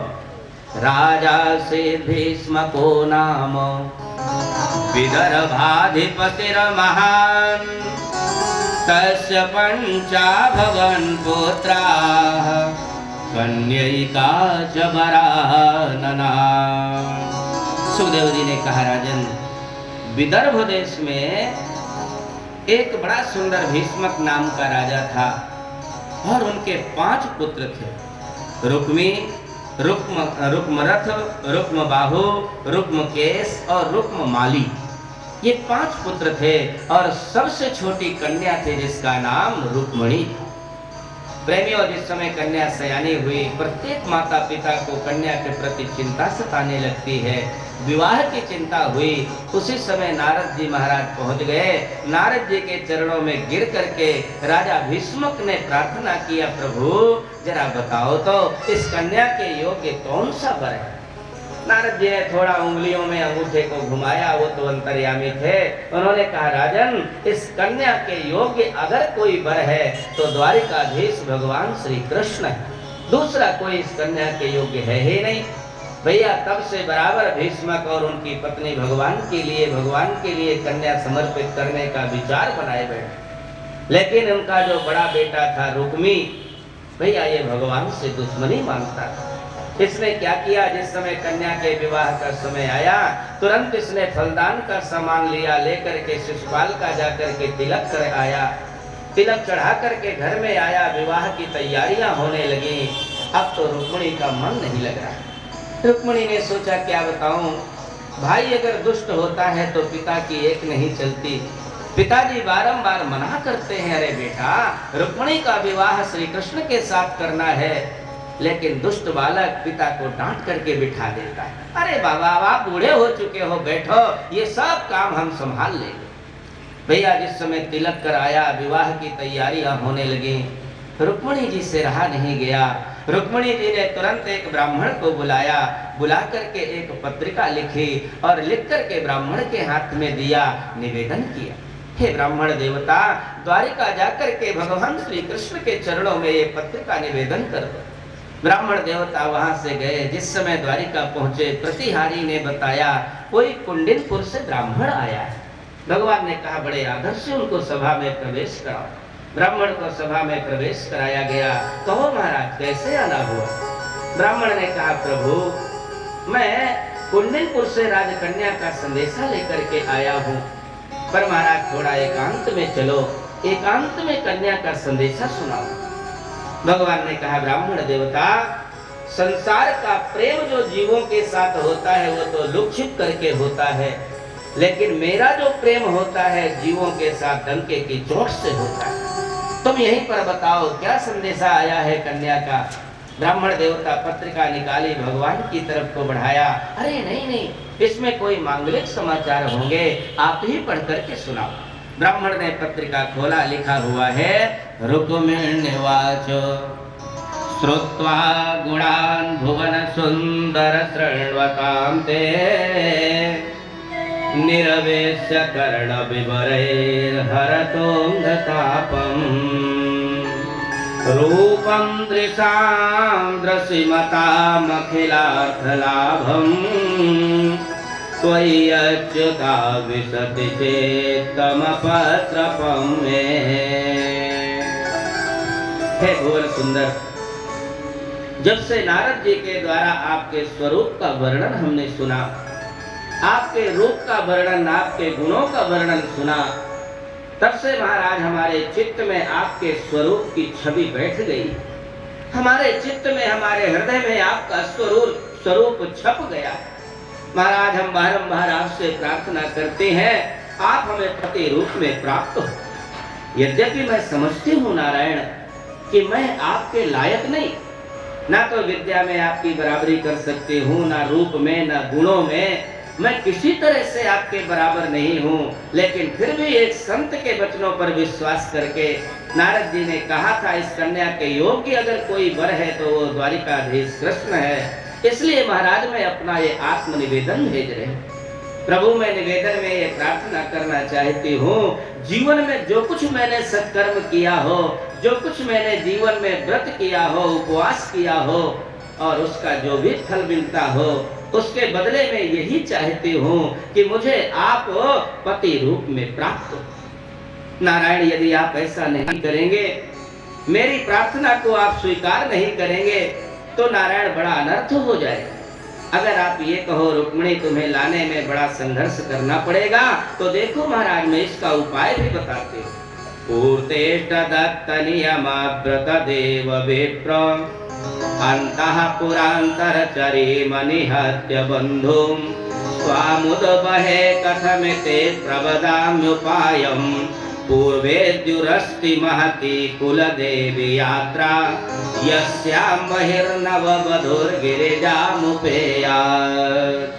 राजा से भीष्म को नाम विदर्भाधिपतिर महान, तस्य पंचा भवन पुत्राः कन्यैका च वरानना। सुखदेव जी ने कहा, राजन, विदर्भ देश में एक बड़ा सुंदर भीष्मक नाम का राजा था और उनके 5 पुत्र थे, रुक्मी, रुक्मरथ, रुक्मबाहु, रुक्मकेश और रुक्ममाली। ये 5 पुत्र थे और सबसे छोटी कन्या थी जिसका नाम रुक्मिणी। प्रेमियों, जिस समय कन्या सयानी हुई, प्रत्येक माता पिता को कन्या के प्रति चिंता सताने लगती है, विवाह की चिंता हुई। उसी समय नारद जी महाराज पहुंच गए। नारद जी के चरणों में गिर करके राजा भीष्मक ने प्रार्थना किया, प्रभु जरा बताओ तो इस कन्या के योग्य कौन सा वर है? नारद जी ने थोड़ा उंगलियों में अंगूठे को घुमाया, वो तो अंतर्यामी थे। उन्होंने कहा, राजन, इस कन्या के योग्य अगर कोई वर है तो द्वारिकाधीश भगवान श्री कृष्ण है, दूसरा कोई इस कन्या के योग्य है ही नहीं। भैया तब से बराबर भीष्मक और उनकी पत्नी भगवान के लिए कन्या समर्पित करने का विचार बनाए बैठे। लेकिन उनका जो बड़ा बेटा था रुक्मी, भैया ये भगवान से दुश्मनी मानता था। इसने क्या किया, जिस समय कन्या के विवाह का समय आया, तुरंत इसने फलदान का सामान लिया, लेकर के शिशुपाल का जाकर के तिलक कर आया। तिलक चढ़ा करके घर में आया, विवाह की तैयारियां होने लगी। अब तो रुक्मिणी का मन नहीं लग रहा। रुक्मिणी ने सोचा, क्या बताऊं, भाई अगर दुष्ट होता है तो पिता की एक नहीं चलती। पिताजी बारंबार मना करते हैं, अरे बेटा रुक्मिणी का विवाह श्री कृष्ण के साथ करना है, लेकिन दुष्ट बालक पिता को डांट करके बिठा देता है। अरे बाबा आप बूढ़े हो चुके हो, बैठो, ये सब काम हम संभाल लेंगे। भैया जिस समय तिलक कराया, विवाह की तैयारियां होने लगी, रुक्मिणी जी से रहा नहीं गया। रुक्मिणी जी ने तुरंत एक ब्राह्मण को बुलाया, बुला करके एक पत्रिका लिखी और लिख करके ब्राह्मण के हाथ में दिया, निवेदन किया, हे ब्राह्मण देवता द्वारिका जाकर के भगवान श्री कृष्ण के चरणों में ये पत्रिका निवेदन कर दो। ब्राह्मण देवता वहां से गए। जिस समय द्वारिका पहुंचे, प्रतिहारी ने बताया कोई कुंडिनपुर से ब्राह्मण आया है। भगवान ने कहा बड़े आदर से उनको सभा में प्रवेश कराओ। ब्राह्मण को सभा में प्रवेश कराया गया। कहो महाराज कैसे आना हुआ? ब्राह्मण ने कहा प्रभु मैं कुंडिनपुर से राजकन्या का संदेशा लेकर के आया हूँ, पर महाराज थोड़ा एकांत में चलो, एकांत में कन्या का संदेशा सुनाओ। भगवान ने कहा ब्राह्मण देवता संसार का प्रेम जो जीवों के साथ होता है वो तो लुक छिप करके होता है, लेकिन मेरा जो प्रेम होता है जीवों के साथ डंके की चोट से होता है। तुम यहीं पर बताओ क्या संदेशा आया है कन्या का? ब्राह्मण देवता पत्रिका निकाली, भगवान की तरफ को बढ़ाया। अरे नहीं नहीं, इसमें कोई मांगलिक समाचार होंगे, आप ही पढ़ करके सुनाओ। ब्राह्मण ने पत्रिका खोला, लिखा हुआ है रुक्मिण्यवाच श्रुत्वा गुणान् भुवन सुंदर शृण्वतां ते निरवेश्य कर्ण विवरैर्हरतोऽन्धतापम् रूपं दृशां दृशिमतामखिलार्थलाभम् त्वयि अच्युता विशति चेत्तमपत्रपं मे। हे भुवन सुंदर, जब से नारद जी के द्वारा आपके स्वरूप का वर्णन हमने सुना, आपके रूप का वर्णन, आपके गुणों का वर्णन सुना, तब से महाराज हमारे चित्त में आपके स्वरूप की छवि बैठ गई। हमारे चित्त में, हमारे हृदय में आपका स्वरूप छप गया। महाराज हम बारंबार आपसे प्रार्थना करते हैं आप हमें पति रूप में प्राप्त हो। यद्यपि मैं समझती हूँ नारायण कि मैं आपके लायक नहीं, ना तो विद्या में आपकी बराबरी कर सकती हूँ, ना रूप में, ना गुणों में, मैं किसी तरह से आपके बराबर नहीं हूँ। लेकिन फिर भी एक संत के वचनों पर विश्वास करके नारद जी ने कहा था इस कन्या के योग्य अगर कोई वर है तो वो द्वारिकाधीश कृष्ण है। इसलिए महाराज मैं अपना ये आत्म निवेदन भेज रहे हैं। प्रभु मैं निवेदन में ये प्रार्थना करना चाहती हूँ, जीवन में जो कुछ मैंने सत्कर्म किया हो, जो कुछ मैंने जीवन में व्रत किया हो, उपवास किया हो, और उसका जो भी फल मिलता हो, उसके बदले में यही चाहती हूँ कि मुझे आप पति रूप में प्राप्त हो। नारायण यदि आप ऐसा नहीं करेंगे, मेरी प्रार्थना को आप स्वीकार नहीं करेंगे, तो नारायण बड़ा अनर्थ हो जाएगा। अगर आप ये कहो रुक्मिणी तुम्हें लाने में बड़ा संघर्ष करना पड़ेगा, तो देखो महाराज मैं इसका उपाय भी बताते हूँ। पूर्तेष्ट दत्त नियमाव्रत देव विप्र अंतः पुरांतरचरी मनिहत्य बंधुं स्वामुदबहे कथमिते प्रवदाम्युपायम् पूर्वेद्युरस्ति महती कुलदेवी यात्रा यस्यां बहिर्नववधूर्गिरिजामुपेयात्।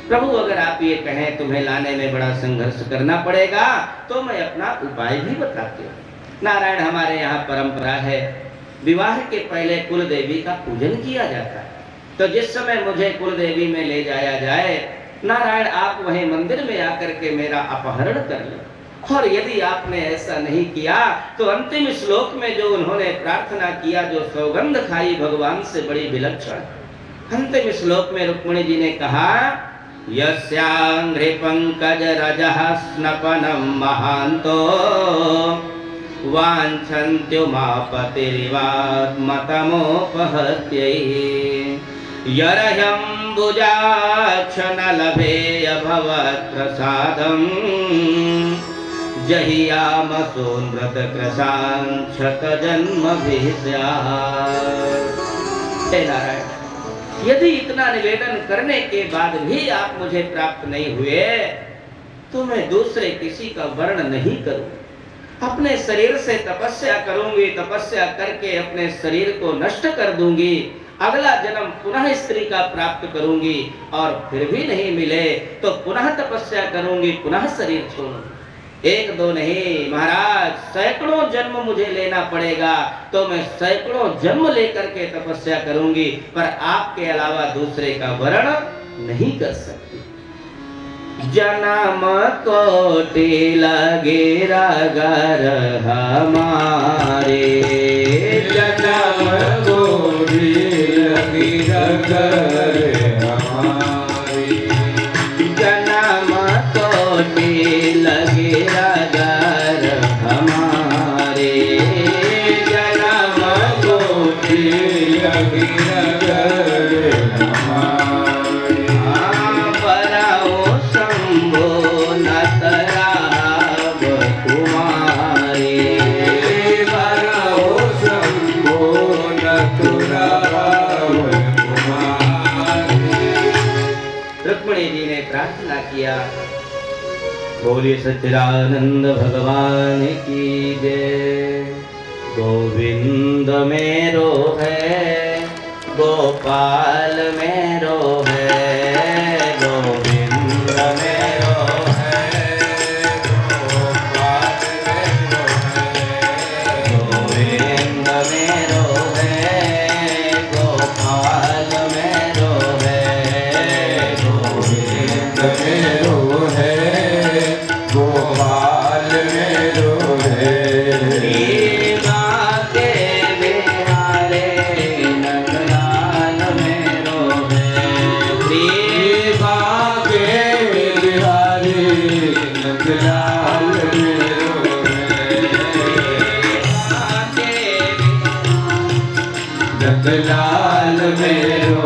प्रभु अगर आप ये कहें तुम्हें लाने में बड़ा संघर्ष करना पड़ेगा, तो मैं अपना उपाय भी बताती हूँ। नारायण हमारे यहाँ परंपरा है विवाह के पहले कुल देवी का पूजन किया जाता है। तो जिस समय मुझे कुल देवी में ले जाया जाए, नारायण आप वहीं मंदिर में आकर के मेरा अपहरण कर लो। और यदि आपने ऐसा नहीं किया तो अंतिम श्लोक में जो उन्होंने प्रार्थना किया, जो सौगंध खाई भगवान से बड़ी विलक्षण, अंतिम श्लोक में रुक्मिणी जी ने कहा यस्यांघ्रि पंकज रजः स्नपनं महान्तो वाञ्छन्त्युमापतिरिवात्मतमोपहत्यै यरह्यम्बुजाक्षनलभेय भवत्प्रसादम् जहियामसोन्व्रत कृशान् शतजन्मभिः स्यात्। हे नारायण यदि इतना निवेदन करने के बाद भी आप मुझे प्राप्त नहीं हुए तो मैं दूसरे किसी का वर्ण नहीं करूं। अपने शरीर से तपस्या करूंगी, तपस्या करके अपने शरीर को नष्ट कर दूंगी, अगला जन्म पुनः स्त्री का प्राप्त करूंगी और फिर भी नहीं मिले तो पुनः तपस्या करूंगी, पुनः शरीर छोड़ूंगी। एक दो नहीं महाराज, सैकड़ों जन्म मुझे लेना पड़ेगा तो मैं सैकड़ों जन्म लेकर के तपस्या करूंगी, पर आपके अलावा दूसरे का वर्ण नहीं कर सकती। जन्म कोटि लगे रगर हमारे, जन्म कोटि लगे रगर हमारे, जन्म कोटि लगे रगर हमारे, जन्म कोटि लगे रगर हमारे। बराओ शंभो नतराव कुमारे, बराओ शंभो नतराव कुमारे। रुक्मिणी जी ने प्रार्थना किया, बोलिए सच्चिदानंद भगवान की जय। गोविंद मेरो है, गोपाल मेरो है, गोविंद मेरो है, गोपाल मेरो है, गोविंद मेरो है, गोपाल मेरो है, गोविंद मेरो है, गोपाल मेरो है। के बिहारे नंदलाल मेरो है, देवा के बिहारी नंदलाल मेरो है, नंदलाल मेरो